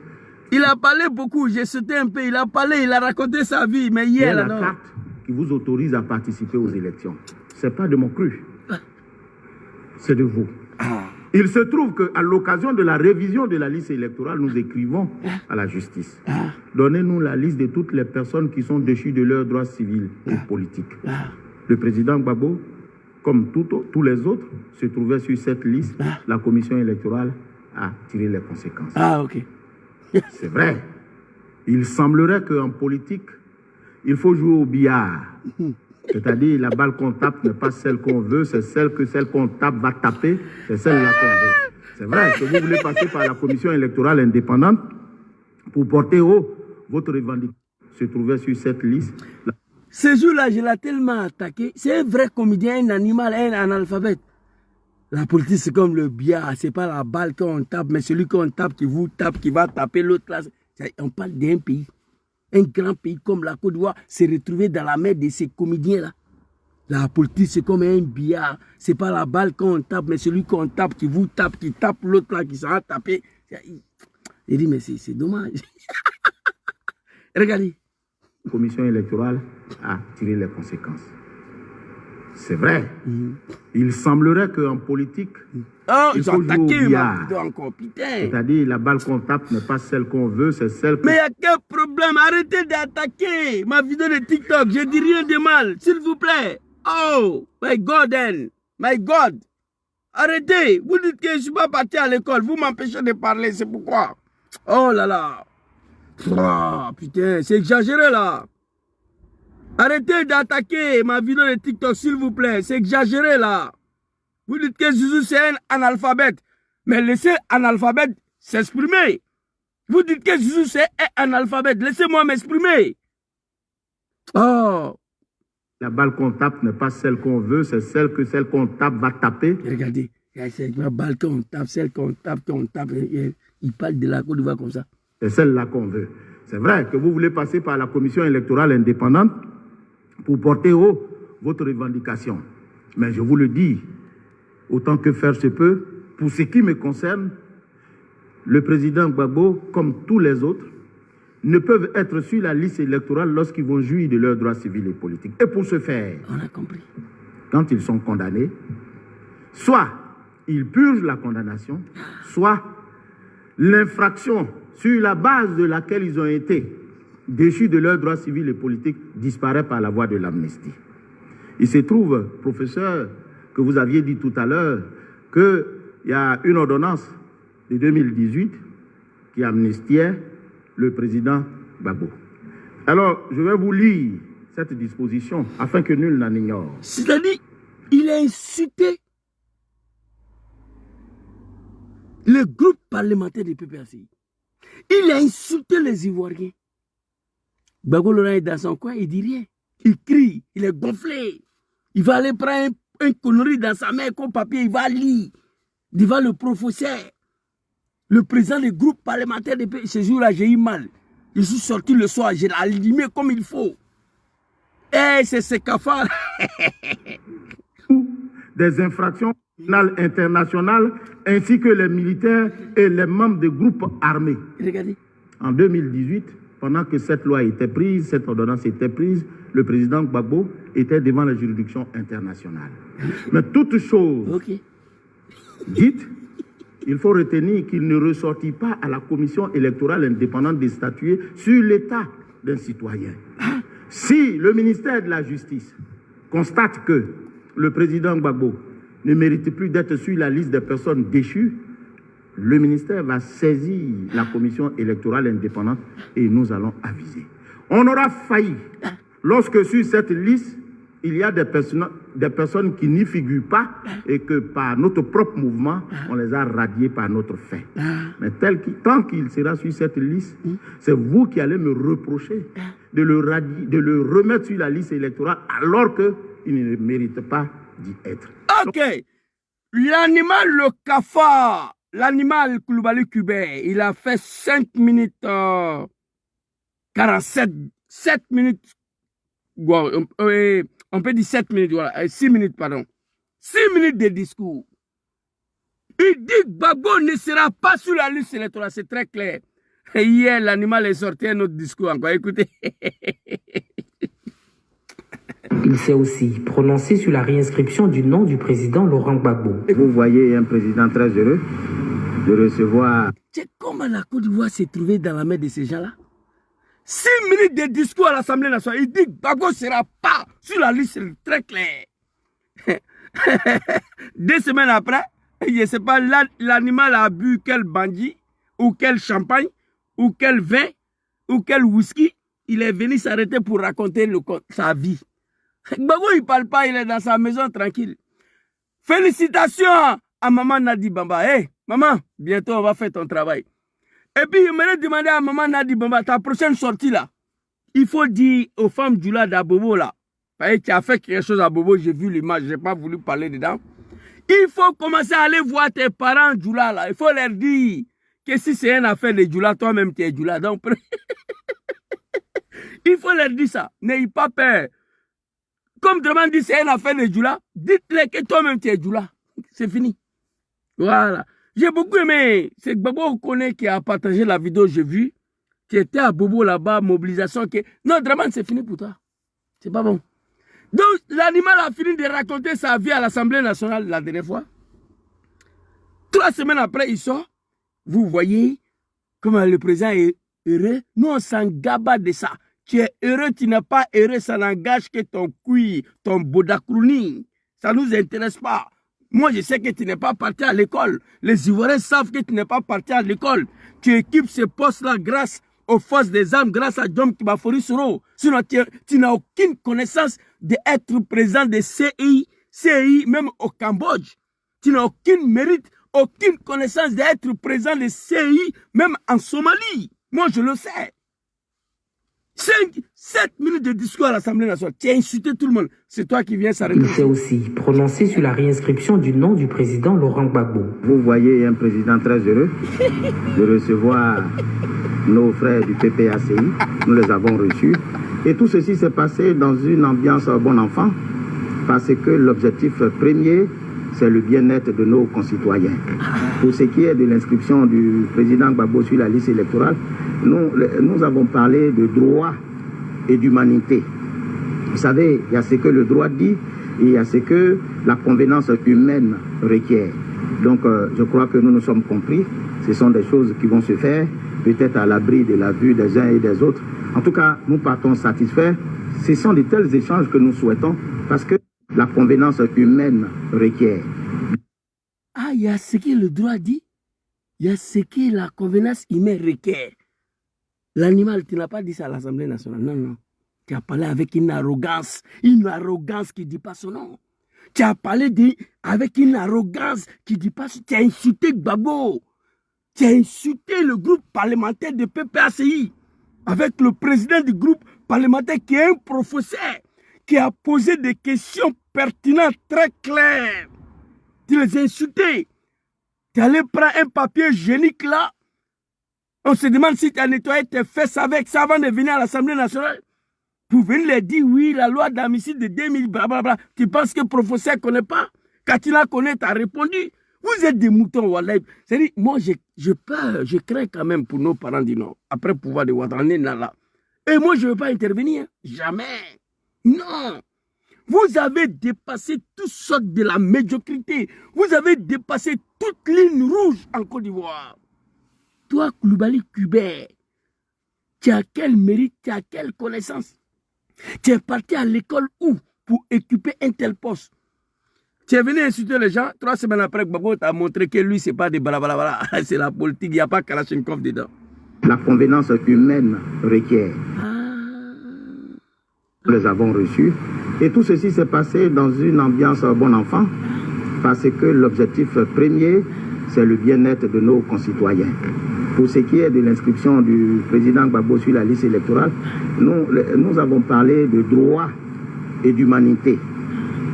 Il a parlé beaucoup, j'ai sauté un peu, il a parlé, il a raconté sa vie, mais hier... C'est la carte qui vous autorise à participer aux élections. Ce n'est pas de mon cru, c'est de vous. Il se trouve qu'à l'occasion de la révision de la liste électorale, nous écrivons à la justice. Donnez-nous la liste de toutes les personnes qui sont déchues de leurs droits civils et politiques. Le président Gbagbo, comme tous les autres, se trouvait sur cette liste. La commission électorale a tiré les conséquences. Ah, ok. C'est vrai. Il semblerait qu'en politique, il faut jouer au billard. C'est-à-dire, la balle qu'on tape n'est pas celle qu'on veut, c'est celle qu'on tape va taper, c'est celle-là qu'on veut. C'est vrai que vous voulez passer par la commission électorale indépendante pour porter haut votre revendication. Se trouvait sur cette liste. Ce jour-là, je l'ai tellement attaqué. C'est un vrai comédien, un animal, un analphabète. La politique, c'est comme le billard. C'est pas la balle qu'on tape, mais celui qu'on tape, qui vous tape, qui va taper l'autre là. On parle d'un pays. Un grand pays comme la Côte d'Ivoire s'est retrouvé dans la main de ces comédiens-là. La politique, c'est comme un billard. C'est pas la balle qu'on tape, mais celui qu'on tape, qui vous tape, qui tape l'autre là, qui s'en va taper. Il dit, mais c'est dommage. Regardez. La commission électorale a tiré les conséquences. C'est vrai. Il semblerait qu'en politique, il faut jouer au billard. C'est-à-dire, la balle qu'on tape n'est pas celle qu'on veut, c'est celle que... Mais il y a quel problème? Arrêtez d'attaquer ma vidéo de TikTok. Je dis rien de mal, s'il vous plaît. Oh, my God, my God. Arrêtez. Vous dites que je ne suis pas parti à l'école. Vous m'empêchez de parler, c'est pourquoi. Oh là là. Oh, putain, c'est exagéré là. Arrêtez d'attaquer ma vidéo de TikTok, s'il vous plaît. C'est exagéré là. Vous dites que Zouzou c'est un analphabète. Mais laissez un analphabète s'exprimer. Vous dites que Zouzou c'est un analphabète. Laissez-moi m'exprimer. Oh. La balle qu'on tape n'est pas celle qu'on veut, c'est celle qu'on tape va taper. Regardez, c'est la balle qu'on tape, celle qu'on tape. Il parle de la Côte d'Ivoire comme ça. C'est celle-là qu'on veut. C'est vrai que vous voulez passer par la commission électorale indépendante pour porter haut votre revendication. Mais je vous le dis, autant que faire se peut. Pour ce qui me concerne, le président Gbagbo, comme tous les autres, ne peuvent être sur la liste électorale lorsqu'ils vont jouir de leurs droits civils et politiques. Et pour ce faire, on a compris, quand ils sont condamnés, soit ils purgent la condamnation, soit l'infraction sur la base de laquelle ils ont été déchus de leurs droits civils et politiques disparaît par la voie de l'amnistie. Il se trouve, professeur, que vous aviez dit tout à l'heure, qu'il y a une ordonnance de 2018 qui amnistiait le président Gbagbo. Alors, je vais vous lire cette disposition afin que nul n'en ignore. C'est-à-dire, il a insulté le groupe parlementaire du PPACI. Il a insulté les Ivoiriens. Gbagbo Laurent est dans son coin, il dit rien. Il crie, il est gonflé. Il va aller prendre un connerie dans sa main comme papier, il va lire devant le professeur. Le président du groupe parlementaire des pays, ce jour-là, j'ai eu mal. Je suis sorti le soir, j'ai allumé comme il faut. Et c'est ce cafards. Des infractions internationales, ainsi que les militaires et les membres des groupes armés. Regardez. En 2018, pendant que cette loi était prise, cette ordonnance était prise, le président Gbagbo était devant la juridiction internationale. Mais toute chose dite, il faut retenir qu'il ne ressortit pas à la commission électorale indépendante de statuer sur l'état d'un citoyen. Si le ministère de la Justice constate que le président Gbagbo ne mérite plus d'être sur la liste des personnes déchues, le ministère va saisir la commission électorale indépendante et nous allons aviser. On aura failli lorsque sur cette liste, il y a des personnes qui n'y figurent pas et que par notre propre mouvement, on les a radiées par notre fait. Mais tant qu'il sera sur cette liste, c'est vous qui allez me reprocher de le remettre sur la liste électorale alors qu'il ne mérite pas d'y être. Ok. L'animal, le cafard, l'animal Koulibaly Cubain, il a fait 5 minutes 47, 7 minutes. On peut dire 7 minutes, voilà, 6 minutes, pardon. 6 minutes de discours. Il dit que Gbagbo ne sera pas sur la liste électorale, c'est très clair. Et hier, l'animal est sorti un autre discours encore. Écoutez. Il s'est aussi prononcé sur la réinscription du nom du président Laurent Gbagbo. Vous voyez un président très heureux de recevoir. C'est comment la Côte d'Ivoire s'est trouvée dans la main de ces gens-là? 6 minutes de discours à l'Assemblée nationale. Il dit que Gbagbo ne sera pas sur la liste, c'est très clair. 2 semaines après, je ne sais pas, l'animal a bu quel bandit, ou quel champagne, ou quel vin, ou quel whisky. Il est venu s'arrêter pour raconter sa vie. Gbagbo, il ne parle pas, il est dans sa maison tranquille. Félicitations à maman Nadi Bamba. Hey, maman, bientôt on va faire ton travail. Et puis, il me demandé à maman Nadi Bamba, ta prochaine sortie là, il faut dire aux femmes du là d'Abobo là, tu as fait quelque chose à Bobo, j'ai vu l'image, je n'ai pas voulu parler dedans. Il faut commencer à aller voir tes parents Djoula là. Il faut leur dire que si c'est une affaire de Djoula, toi-même tu es Djoula. Donc, il faut leur dire ça. N'ayez pas peur. Comme Draman dit c'est une affaire de Djoula, dites-leur que toi-même tu es Djoula. C'est fini. Voilà. J'ai beaucoup aimé. C'est Gbagbo Kone qui a partagé la vidéo, j'ai vu. Qui était à Bobo là-bas, mobilisation. Non, Draman, c'est fini pour toi. C'est pas bon. Donc, l'animal a fini de raconter sa vie à l'Assemblée nationale la dernière fois. 3 semaines après, il sort. Vous voyez comment le président est heureux. Nous, on s'en gaba de ça. Tu es heureux, tu n'es pas heureux, ça n'engage que ton cuir, ton bodakrouni. Ça ne nous intéresse pas. Moi, je sais que tu n'es pas parti à l'école. Les Ivoiriens savent que tu n'es pas parti à l'école. Tu équipes ce poste-là grâce aux forces des armes, grâce à Djom Kibafori Soro. Sinon, tu n'as aucune connaissance d'être président de CI, même au Cambodge. Tu n'as aucun mérite, aucune connaissance d'être président de CI, même en Somalie. Moi, je le sais. 7 minutes de discours à l'Assemblée nationale. Tu as insulté tout le monde. C'est toi qui viens s'arrêter. Il s'est aussi prononcé sur la réinscription du nom du président Laurent Gbagbo. Vous voyez un président très heureux de recevoir nos frères du PPACI. Nous les avons reçus. Et tout ceci s'est passé dans une ambiance bon enfant parce que l'objectif premier c'est le bien-être de nos concitoyens. Pour ce qui est de l'inscription du président Gbagbo sur la liste électorale, nous avons parlé de droit et d'humanité. Vous savez, il y a ce que le droit dit et il y a ce que la convenance humaine requiert. Donc, je crois que nous nous sommes compris. Ce sont des choses qui vont se faire, peut-être à l'abri de la vue des uns et des autres. En tout cas, nous partons satisfaits. Ce sont de tels échanges que nous souhaitons parce que la convenance humaine requiert. Ah, il y a ce que le droit dit, il y a ce que la convenance humaine requiert. L'animal, tu n'as pas dit ça à l'Assemblée nationale. Non, non. Tu as parlé avec une arrogance qui ne dit pas son nom. Tu as parlé avec une arrogance qui ne dit pas son nom. Tu as insulté Gbagbo. Tu as insulté le groupe parlementaire de PPACI avec le président du groupe parlementaire qui est un professeur qui a posé des questions pertinentes, très claires. Tu les as insultés. Tu es allé prendre un papier hygiénique là. On se demande si tu as nettoyé tes fesses avec ça avant de venir à l'Assemblée nationale. Pour venir leur dire, oui, la loi d'amnistie de 2000, blablabla. Tu penses que le professeur ne connaît pas? Katina connaît, tu as répondu. Vous êtes des moutons, Wallah. C'est-à-dire, moi, je crains quand même pour nos parents du Nord. Après le pouvoir de Ouattara, là. Et moi, je ne veux pas intervenir. Jamais. Non. Vous avez dépassé toutes sortes de la médiocrité. Vous avez dépassé toute ligne rouge en Côte d'Ivoire. Toi, Koulibaly Kubert, tu as quel mérite, tu as quelle connaissance? Tu es parti à l'école où pour occuper un tel poste? Tu es venu insulter les gens, 3 semaines après, Gbagbo t'a montré que lui, ce n'est pas des blablabla, c'est la politique, il n'y a pas Kalachnikov dedans. La convenance humaine requiert. Nous les avons reçus. Et tout ceci s'est passé dans une ambiance bon enfant, parce que l'objectif premier, c'est le bien-être de nos concitoyens. Pour ce qui est de l'inscription du président Gbagbo sur la liste électorale, nous avons parlé de droit et d'humanité.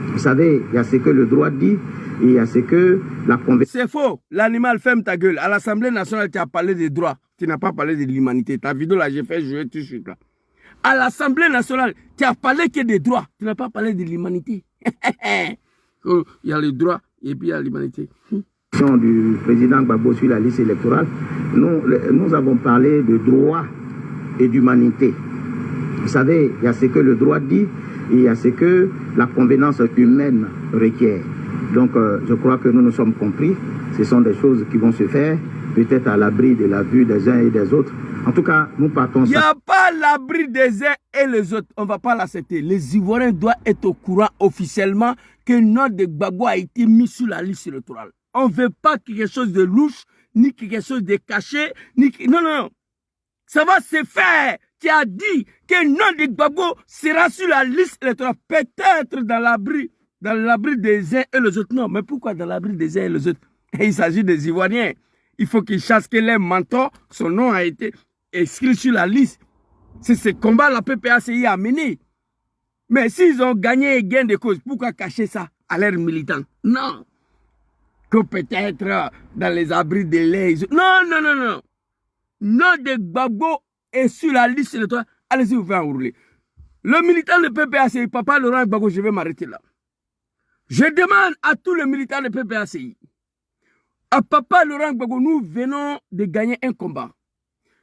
Vous savez, il y a ce que le droit dit et il y a ce que la convention... C'est faux. L'animal, ferme ta gueule. À l'Assemblée nationale, tu as parlé des droits. Tu n'as pas parlé de l'humanité. Ta vidéo là, j'ai fait jouer tout de suite là. À l'Assemblée nationale, tu as parlé que des droits. Tu n'as pas parlé de l'humanité. Il y a les droits et puis il y a l'humanité. Du président Gbagbo sur la liste électorale, nous avons parlé de droit et d'humanité. Vous savez, il y a ce que le droit dit et il y a ce que la convenance humaine requiert. Donc, je crois que nous nous sommes compris. Ce sont des choses qui vont se faire, peut-être à l'abri de la vue des uns et des autres. En tout cas, nous partons... Il n'y a pas l'abri des uns et les autres. On ne va pas l'accepter. Les Ivoiriens doivent être au courant officiellement que le nom de Gbagbo a été mis sur la liste électorale. On ne veut pas quelque chose de louche, ni quelque chose de caché, ni... Non, non, non. Ça va se faire. Tu as dit que le nom de Gbagbo sera sur la liste électorale. Peut-être dans l'abri des uns et les autres. Non, mais pourquoi dans l'abri des uns et les autres? Et il s'agit des Ivoiriens. Il faut qu'ils chassent que les mentors, son nom a été inscrit sur la liste. C'est ce combat la PPACI a mené. Mais s'ils ont gagné gain de cause, pourquoi cacher ça à leurs militants? Non. Que peut-être dans les abris de l'air. Non, non, non, non. Nom de Gbagbo est sur la liste électorale. Allez-y, vous faites enrouler. Le militant de PPACI, Papa Laurent Gbagbo, je vais m'arrêter là. Je demande à tous les militants de PPACI, à Papa Laurent Gbagbo, nous venons de gagner un combat.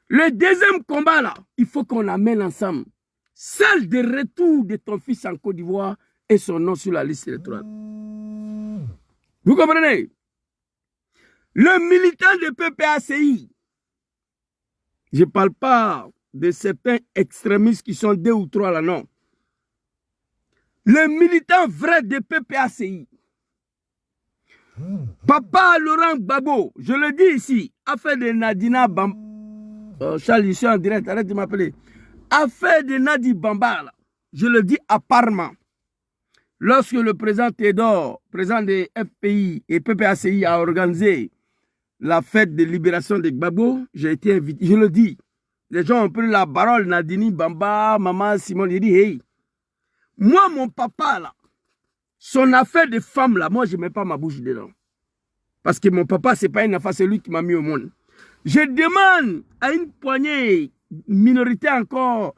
Le deuxième combat là, il faut qu'on amène ensemble celle de retour de ton fils en Côte d'Ivoire et son nom sur la liste électorale. Vous comprenez? Le militant de PPACI, je ne parle pas de certains extrémistes qui sont 2 ou 3 là, non. Le militant vrai de PPACI, Papa Laurent Gbagbo, je le dis ici, affaire de Nadina Bamba. Charles, je suis en direct, arrête de m'appeler. Affaire de Nadi Bamba, là, je le dis apparemment. Lorsque le président Théodore, président des FPI et PPACI a organisé la fête de libération de Gbagbo, j'ai été invité, je le dis. Les gens ont pris la parole, Nadini Bamba, Maman Simon, j'ai dit, hey, moi, mon papa, là, son affaire de femme, là, moi, je ne mets pas ma bouche dedans. Parce que mon papa, ce n'est pas une affaire, c'est lui qui m'a mis au monde. Je demande à une poignée minorité encore,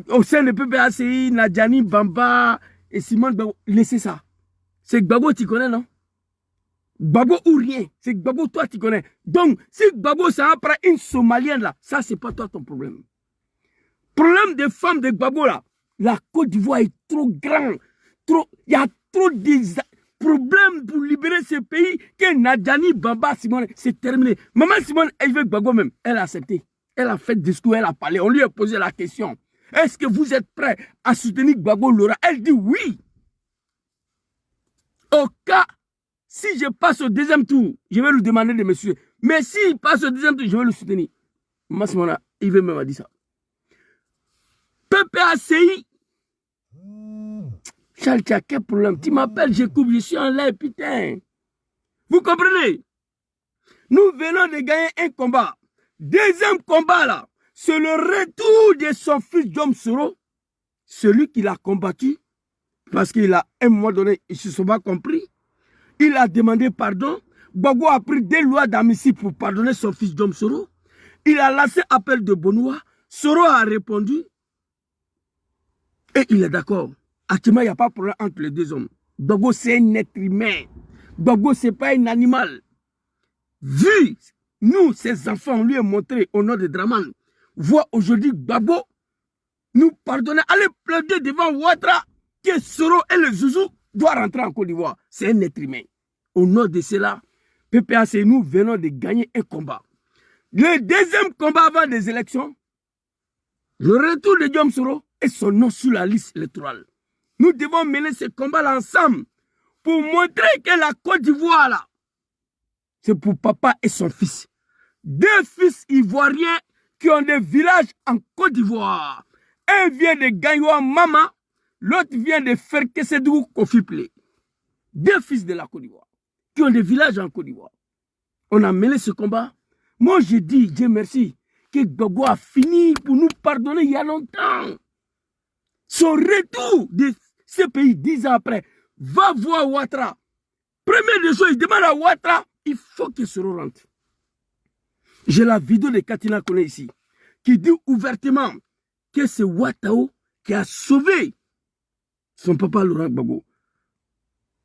au sein de PPACI, Nadjani Bamba et Simon Gbagbo, laissez ça. C'est Gbagbo, tu connais, non? Gbagbo ou rien. C'est Gbagbo, toi, tu connais. Donc, si Gbagbo, ça prend une Somalienne là, ça, c'est pas toi ton problème. Problème des femmes de Gbagbo là, la Côte d'Ivoire est trop grande. Il y a trop de problèmes pour libérer ce pays que Nadjani Bamba Simone, c'est terminé. Maman Simone, elle veut Gbagbo même. Elle a accepté. Elle a fait discours, elle a parlé. On lui a posé la question. Est-ce que vous êtes prêts à soutenir Gbagbo Laura? Elle dit oui. Au cas, si je passe au deuxième tour, je vais lui demander de me suivre. Mais s'il passe au deuxième tour, je vais le soutenir. Maman Simone, il veut même dire ça. PPACI. Charles, tu as quel problème? Tu m'appelles, je coupe, je suis en l'air, putain. Vous comprenez? Nous venons de gagner un combat. Deuxième combat là, c'est le retour de son fils Diom Soro, celui qui l'a combattu, parce qu'il a, à un moment donné, il ne se sont pas compris. Il a demandé pardon. Gbagbo a pris des lois d'amnistie pour pardonner son fils Diom Soro. Il a lancé appel de Benoît. Soro a répondu. Et il est d'accord. Actuellement, il n'y a pas de problème entre les deux hommes. Gbagbo, c'est un être humain. Gbagbo, ce n'est pas un animal. Vu, nous, ces enfants, on lui a montré au nom de Draman, voit aujourd'hui Gbagbo nous pardonner. Allez plaider devant Ouattara que Soro et le Zouzou doivent rentrer en Côte d'Ivoire. C'est un être humain. Au nom de cela, PPAC, nous venons de gagner un combat. Le deuxième combat avant les élections, le retour de Diom Soro et son nom sur la liste électorale. Nous devons mener ce combat-là ensemble pour montrer que la Côte d'Ivoire, là, c'est pour papa et son fils. Deux fils ivoiriens qui ont des villages en Côte d'Ivoire. Un vient de Gagnoa Mama, l'autre vient de Ferkesedou Kofiple. Deux fils de la Côte d'Ivoire qui ont des villages en Côte d'Ivoire. On a mené ce combat. Moi, je dis, Dieu merci, que Gbagbo a fini pour nous pardonner il y a longtemps. Son retour de ce pays 10 ans après, va voir Ouattara. Première des choses, il demande à Ouattara, il faut qu'il se rentre. J'ai la vidéo de Katina Kone ici, qui dit ouvertement que c'est Ouattara qui a sauvé son papa Laurent Gbagbo.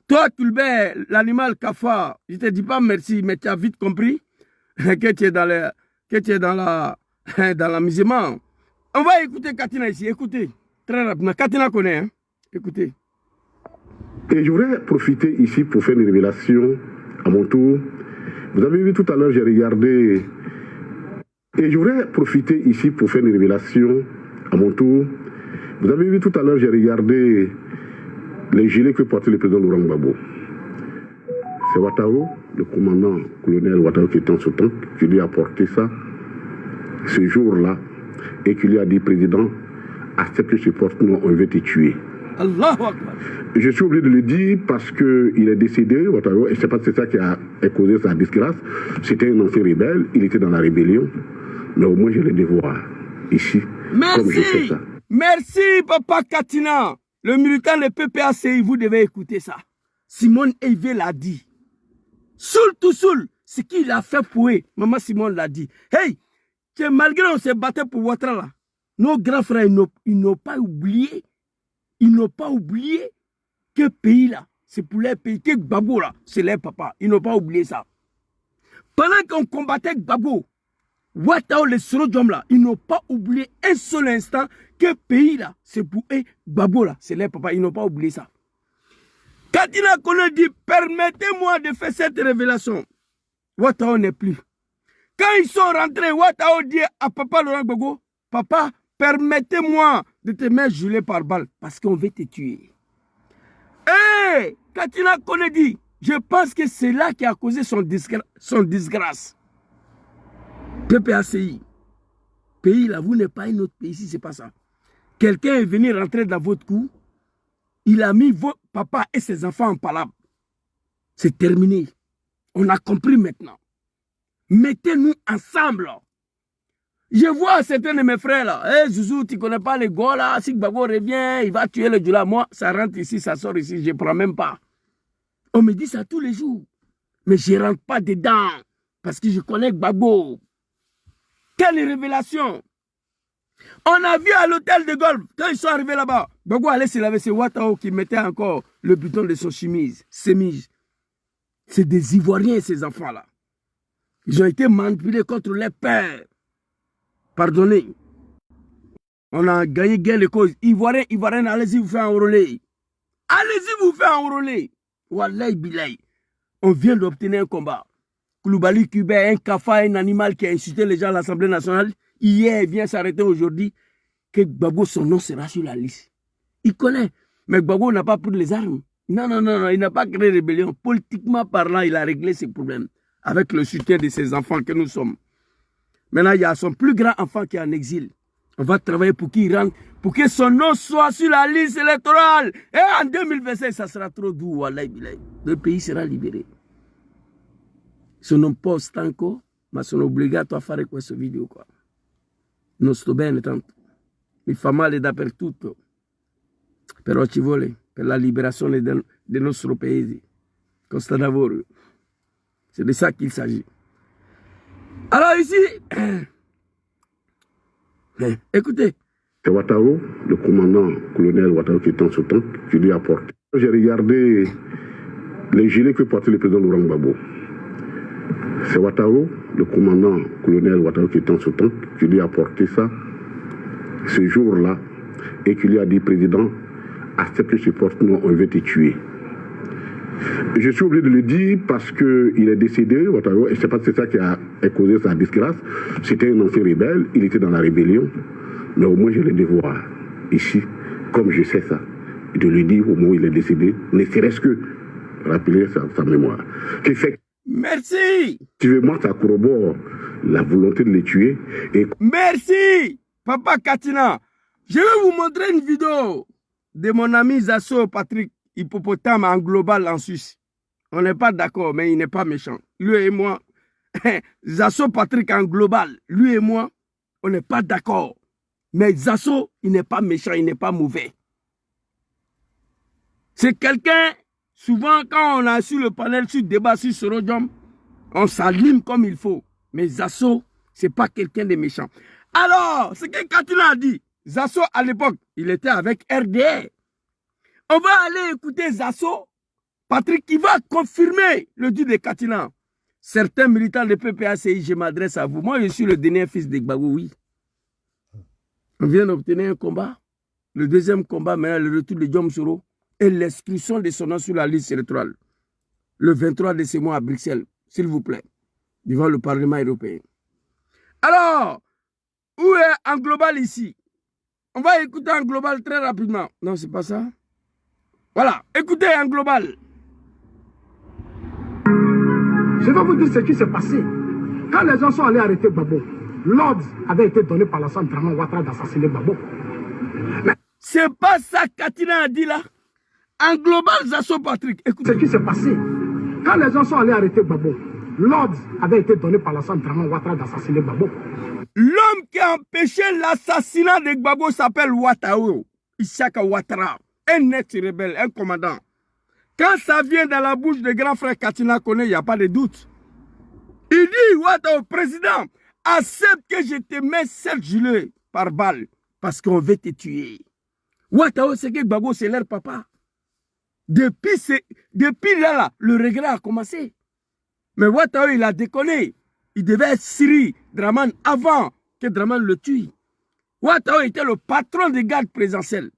Toi, Tulbert, l'animal cafard, je ne te dis pas merci, mais tu as vite compris que tu es dans l'amusement. On va écouter Katina ici, écoutez. Très rapidement. Katina connaît, hein? Écoutez. Et je voudrais profiter ici pour faire une révélation à mon tour. Vous avez vu tout à l'heure, j'ai regardé. Et je voudrais profiter ici pour faire une révélation à mon tour. Vous avez vu tout à l'heure, j'ai regardé les gilets que portait le président Laurent Gbagbo. C'est Ouattara, le commandant colonel Ouattara qui était en ce temps, qui lui a porté ça ce jour-là et qui lui a dit, président, accepte ce porte-nom, on veut te tuer. Allahu Akbar. Je suis obligé de le dire parce qu'il est décédé, Ouattara, et je ne sais pas si c'est ça qui a causé sa disgrâce. C'était un ancien rebelle, il était dans la rébellion, mais au moins je le devoir ici. Merci. Comme je fais ça. Merci, papa Katina. Le militant de PPACI, vous devez écouter ça. Simone Eivé l'a dit. Soul to soul, ce qu'il a fait pour eux, maman Simone l'a dit. Hey, malgré on s'est battu pour Ouattara là, nos grands frères, ils n'ont pas oublié. Ils n'ont pas oublié que pays là, c'est pour les pays, que Gbagbo là, c'est les papas. Ils n'ont pas oublié ça. Pendant qu'on combattait Gbagbo, Ouattara, les Sorodjom là, ils n'ont pas oublié un seul instant que pays là, c'est pour eux, Gbagbo là, c'est les papas. Ils n'ont pas oublié ça. Katina Kone dit, permettez-moi de faire cette révélation. Ouattara n'est plus. Quand ils sont rentrés, Ouattara dit à papa Laurent Gbagbo, papa, permettez-moi de te mettre gelé par balle parce qu'on veut te tuer. Et Katina Kone dit, je pense que c'est là qui a causé son disgrâce. PPACI, pays là, vous n'êtes pas un autre pays ici, c'est pas ça. Quelqu'un est venu rentrer dans votre cou, il a mis votre papa et ses enfants en palabre. C'est terminé. On a compris maintenant. Mettez-nous ensemble. Je vois certains de mes frères là. Hey, Zouzou, tu ne connais pas les gars là. Si Gbagbo revient, il va tuer le Djoula. Moi, ça rentre ici, ça sort ici. Je ne prends même pas. On me dit ça tous les jours. Mais je ne rentre pas dedans. Parce que je connais Gbagbo. Quelle révélation. On a vu à l'hôtel de golf, quand ils sont arrivés là-bas, Gbagbo allait se laver, c'est Ouattara qui mettait encore le bouton de son chemise. C'est des Ivoiriens, ces enfants-là. Ils ont été manipulés contre les pères. Pardonnez. On a gagné gain de cause. Ivoiriens, allez-y vous faire enrôler. Allez-y vous faire enrôler. Wallahi billahi. On vient d'obtenir un combat. Koulibaly Cubain, un cafard, un animal qui a insulté les gens à l'Assemblée nationale. Hier, il vient s'arrêter aujourd'hui. Que Gbagbo, son nom sera sur la liste. Il connaît. Mais Gbagbo n'a pas pris les armes. Non, il n'a pas créé rébellion. Politiquement parlant, il a réglé ses problèmes. Avec le soutien de ses enfants que nous sommes. Maintenant, il y a son plus grand enfant qui est en exil. On va travailler pour qu'il rentre, pour que son nom soit sur la liste électorale. Et en 2025, ça sera trop doux. Wallahi billahi. Le pays sera libéré. Sono un po' stanco, ma sono obbligato a fare questo video qua. Non sto bene tanto. Mi fa male dappertutto. Però ci vuole per la liberazione del nostro paese. Costa lavoro. C'est de ça qu'il s'agit. Alors ici, écoutez. C'est Ouattara, le commandant colonel Ouattara qui est en ce temps, qui lui a porté. J'ai regardé les gilets que portait le président Laurent Gbagbo. C'est Ouattara, le commandant colonel Ouattara qui est en ce temps, qui lui a porté ça ce jour-là et qui lui a dit, président, accepte ce porte-nom, on veut te tuer. Je suis obligé de le dire parce qu'il est décédé, Ouattara, et je ne sais pas si c'est ça qui a causé sa disgrâce. C'était un ancien rebelle, il était dans la rébellion, mais au moins je le devoir ici, comme je sais ça, de lui dire au moment où il est décédé, ne serait-ce que rappeler sa mémoire. Qui fait, merci. Moi, ça corrobore la volonté de les tuer. Et... Merci, Papa Katina. Je vais vous montrer une vidéo de mon ami Zasso Patrick Hippopotame en global en Suisse. On n'est pas d'accord, mais il n'est pas méchant. Lui et moi, Zasso Patrick en global, lui et moi, on n'est pas d'accord. Mais Zasso, il n'est pas méchant, il n'est pas mauvais. C'est quelqu'un, souvent quand on a sur le panel, sur le débat sur ce rodium, on s'allume comme il faut. Mais Zasso, ce n'est pas quelqu'un de méchant. Alors, ce que Katina a dit, Zasso à l'époque, il était avec RDR. On va aller écouter Zasso, Patrick, qui va confirmer le dit de Katina. Certains militants de PPACI, je m'adresse à vous. Moi, je suis le dernier fils de Gbagbo, oui. On vient d'obtenir un combat. Le deuxième combat, maintenant, le retour de Guillaume Soro et l'exclusion de son nom sur la liste électorale. Le 23 de ce mois à Bruxelles, s'il vous plaît, devant le Parlement européen. Alors, où est en global ici? On va écouter en global très rapidement. Non, c'est pas ça. Voilà, écoutez en global. Je vais vous dire ce qui s'est passé. Quand les gens sont allés arrêter Gbagbo, l'ordre avait été donné par la Centre Draman Ouattara d'assassiner Gbagbo. C'est pas ça Katina a dit là. En global, Zasso Patrick, écoutez. Ce qui s'est passé. Quand les gens sont allés arrêter Gbagbo, l'ordre avait été donné par la Centre Draman Ouattara d'assassiner Gbagbo. L'homme qui a empêché l'assassinat de Gbagbo s'appelle Ouattara. Issaka Ouattara. Un ex-rebelle, un commandant. Quand ça vient dans la bouche de grand frère Katina Kone, il n'y a pas de doute. Il dit, Ouattara, président, accepte que je te mets 7 gilets par balle parce qu'on veut te tuer. Ouattara, c'est que Gbagbo, c'est leur papa. Depuis là, le regret a commencé. Mais Ouattara, il a déconné. Il devait être Siri Draman avant que Draman le tue. Ouattara était le patron des gardes présidentiels.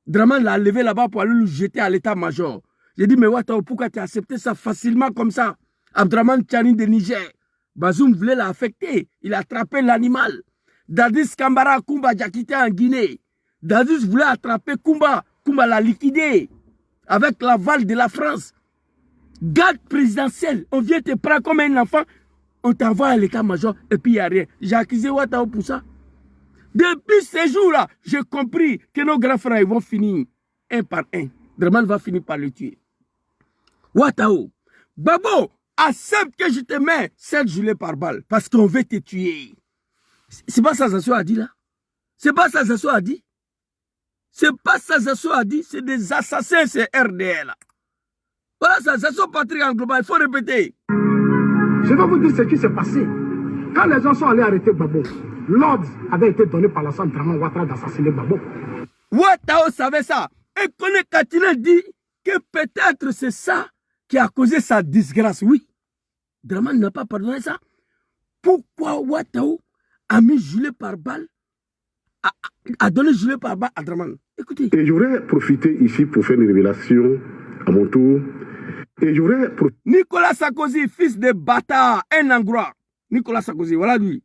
Draman l'a levé là-bas pour aller le jeter à l'état-major. J'ai dit, mais Ouattara, pourquoi tu as accepté ça facilement comme ça? Abdraman Tchani de Niger. Bazoum voulait l'affecter. Il a attrapé l'animal. Dadis Kambara Koumba Djakité en Guinée. Dadis voulait attraper Koumba. Koumba l'a liquidé. Avec l'aval de la France. Garde présidentielle. On vient te prendre comme un enfant. On t'envoie à l'état-major et puis il n'y a rien. J'ai accusé Ouattara pour ça. Depuis ces jours-là, j'ai compris que nos grands frères vont finir un par un. Draman va finir par le tuer. Ouattara, Gbagbo, accepte que je te mets 7 gilets par balle parce qu'on veut te tuer. C'est pas ça Zasso a dit là? C'est pas ça Zasso a dit? C'est pas ça Zasso a dit? C'est des assassins, c'est RDR là. Voilà ça, Zasso Patrick en global, il faut répéter. Je vais vous dire ce qui s'est passé. Quand les gens sont allés arrêter Gbagbo, l'ordre avait été donné par la Centre Draman Ouattara d'assassiner Gbagbo. Ouattara savait ça. Et Kone Katina dit que peut-être c'est ça qui a causé sa disgrâce, oui. Dramane n'a pas pardonné ça. Pourquoi Ouattao a mis gilet par balle, a donné gilet par balle à Dramane? Écoutez. Et je voudrais profiter ici pour faire une révélation à mon tour. Et je voudrais Nicolas Sarkozy, fils de bâtard, un Hongrois. Nicolas Sarkozy, voilà lui.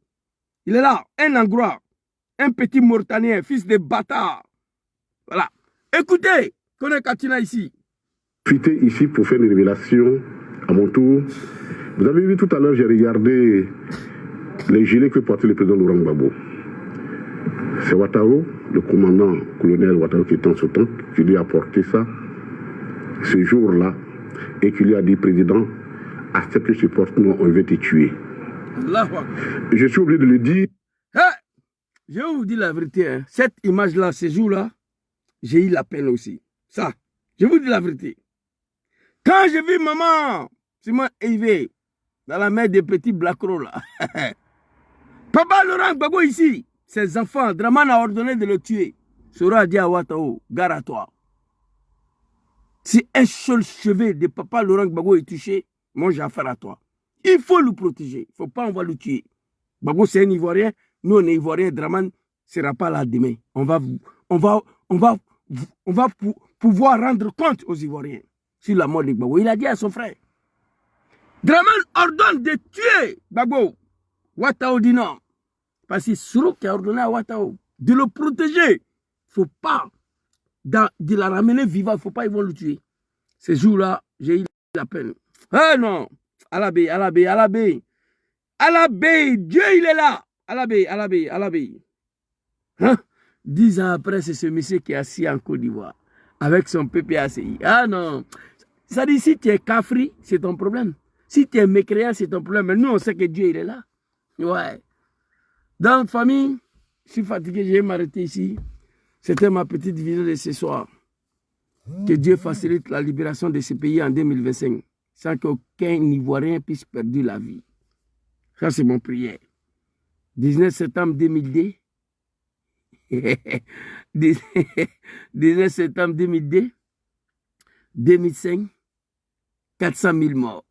Il est là, un Hongrois. Un petit Mauritanien, fils de bâtard. Voilà. Écoutez, Kone Katina ici. Profiter ici pour faire une révélation à mon tour. Vous avez vu tout à l'heure, j'ai regardé les gilets que portait le président Laurent Gbagbo. C'est Ouattao, le commandant colonel Ouattao qui était en ce temps, qui lui a apporté ça ce jour-là et qui lui a dit, président, accepte ce porte-nom, on veut te tuer. Je suis obligé de le dire. Je vais vous dire la vérité. Hein. Cette image-là, ce jour-là, j'ai eu la peine aussi. Ça, je vous dis la vérité. Quand j'ai vu maman, Simon Eivé, dans la mer des petits Blacro là, Papa Laurent Gbagbo ici, ses enfants, Dramane a ordonné de le tuer. Sora a dit à Ouattao, gare à toi. Si un seul cheveu de Papa Laurent Gbagbo est touché, moi j'ai affaire à toi. Il faut le protéger. Il ne faut pas, on va le tuer. Gbagbo c'est un Ivoirien, nous on est Ivoiriens, Dramane ne sera pas là demain. On va pouvoir rendre compte aux Ivoiriens sur la mort de Gbagbo. Il a dit à son frère, Dramane ordonne de tuer Gbagbo. Ouattao dit non. Parce que c'est Soro qui a ordonné à Ouattao de le protéger. Il ne faut pas de la ramener vivant. Il ne faut pas, ils vont le tuer. Ce jour-là, j'ai eu la peine. Ah non, Alabé, Alabé, Alabé. Alabé, Dieu il est là. Alabé, Alabé, Alabé. Hein? 10 ans après, c'est ce monsieur qui est assis en Côte d'Ivoire avec son PPACI. Ah non. Ça dit, si tu es cafri, c'est ton problème. Si tu es mécréant, c'est ton problème. Mais nous, on sait que Dieu, il est là. Ouais. Dans la famille, je suis fatigué, je vais m'arrêter ici. C'était ma petite vidéo de ce soir. Que Dieu facilite la libération de ce pays en 2025, sans qu'aucun Ivoirien puisse perdre la vie. Ça, c'est mon prière. 19 septembre 2002. 19 septembre 2002. 2005, 400 000 morts.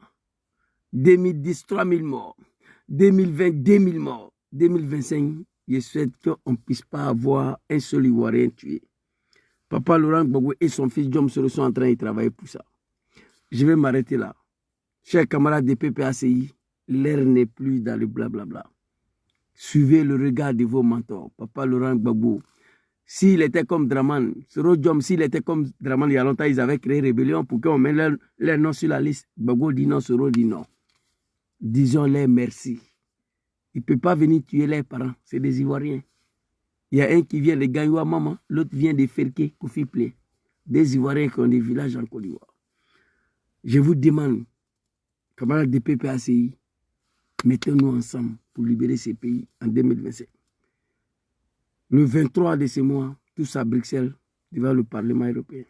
2010, 3 000 morts. 2020, 2 000 morts. 2025, je souhaite qu'on ne puisse pas avoir un seul Ivoirien tué. Papa Laurent Gbagbo et son fils Diom Soro sont en train de travailler pour ça. Je vais m'arrêter là. Chers camarades des PPACI, l'air n'est plus dans le blablabla. Suivez le regard de vos mentors. Papa Laurent Gbagbo, s'il était comme Dramane, Soro Diom, s'il était comme Dramane, il y a longtemps, ils avaient créé rébellion pour qu'on mette leur nom sur la liste. Gbagbo dit non, Soro dit non. Disons-leur merci. Il ne peut pas venir tuer leurs parents, c'est des Ivoiriens. Il y a un qui vient de Gaïwa Maman, l'autre vient de Ferké, Kofi-Plé. Des Ivoiriens qui ont des villages en Côte d'Ivoire. Je vous demande, camarades de PPACI, mettons-nous ensemble pour libérer ces pays en 2025. Le 23 de ce mois, tous à Bruxelles, devant le Parlement européen.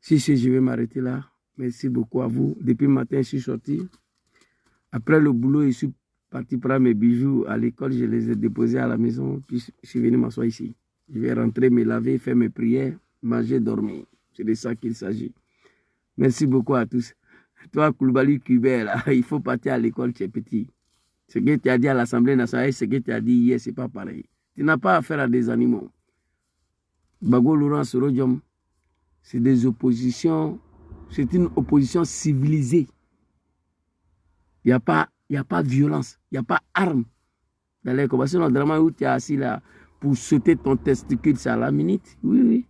Si je vais m'arrêter là, merci beaucoup à vous. Depuis le matin, je suis sorti. Après le boulot, je suis parti prendre mes bijoux à l'école, je les ai déposés à la maison, puis je suis venu m'asseoir ici. Je vais rentrer, me laver, faire mes prières, manger, dormir. C'est de ça qu'il s'agit. Merci beaucoup à tous. Toi, Koulibaly Kubert, il faut partir à l'école, tu es petit. Ce que tu as dit à l'Assemblée nationale, ce que tu as dit hier, ce n'est pas pareil. Tu n'as pas affaire à des animaux. Gbagbo Laurent Soro Diom, c'est des oppositions, c'est une opposition civilisée. Il n'y a pas de violence, il n'y a pas d'armes dans les combats. Sinon, Dramane, où tu es assis là pour sauter ton testicule, c'est à la minute. Oui, oui.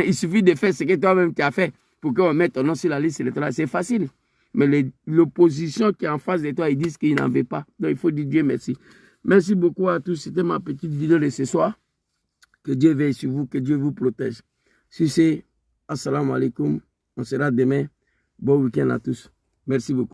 Il suffit de faire ce que toi-même tu as fait pour qu'on mette ton nom sur la liste électorale. C'est facile. Mais l'opposition qui est en face de toi, ils disent qu'ils n'en veulent pas. Donc, il faut dire Dieu merci. Merci beaucoup à tous. C'était ma petite vidéo de ce soir. Que Dieu veille sur vous, que Dieu vous protège. Si c'est, assalamu alaikum. On sera demain. Bon week-end à tous. Merci beaucoup.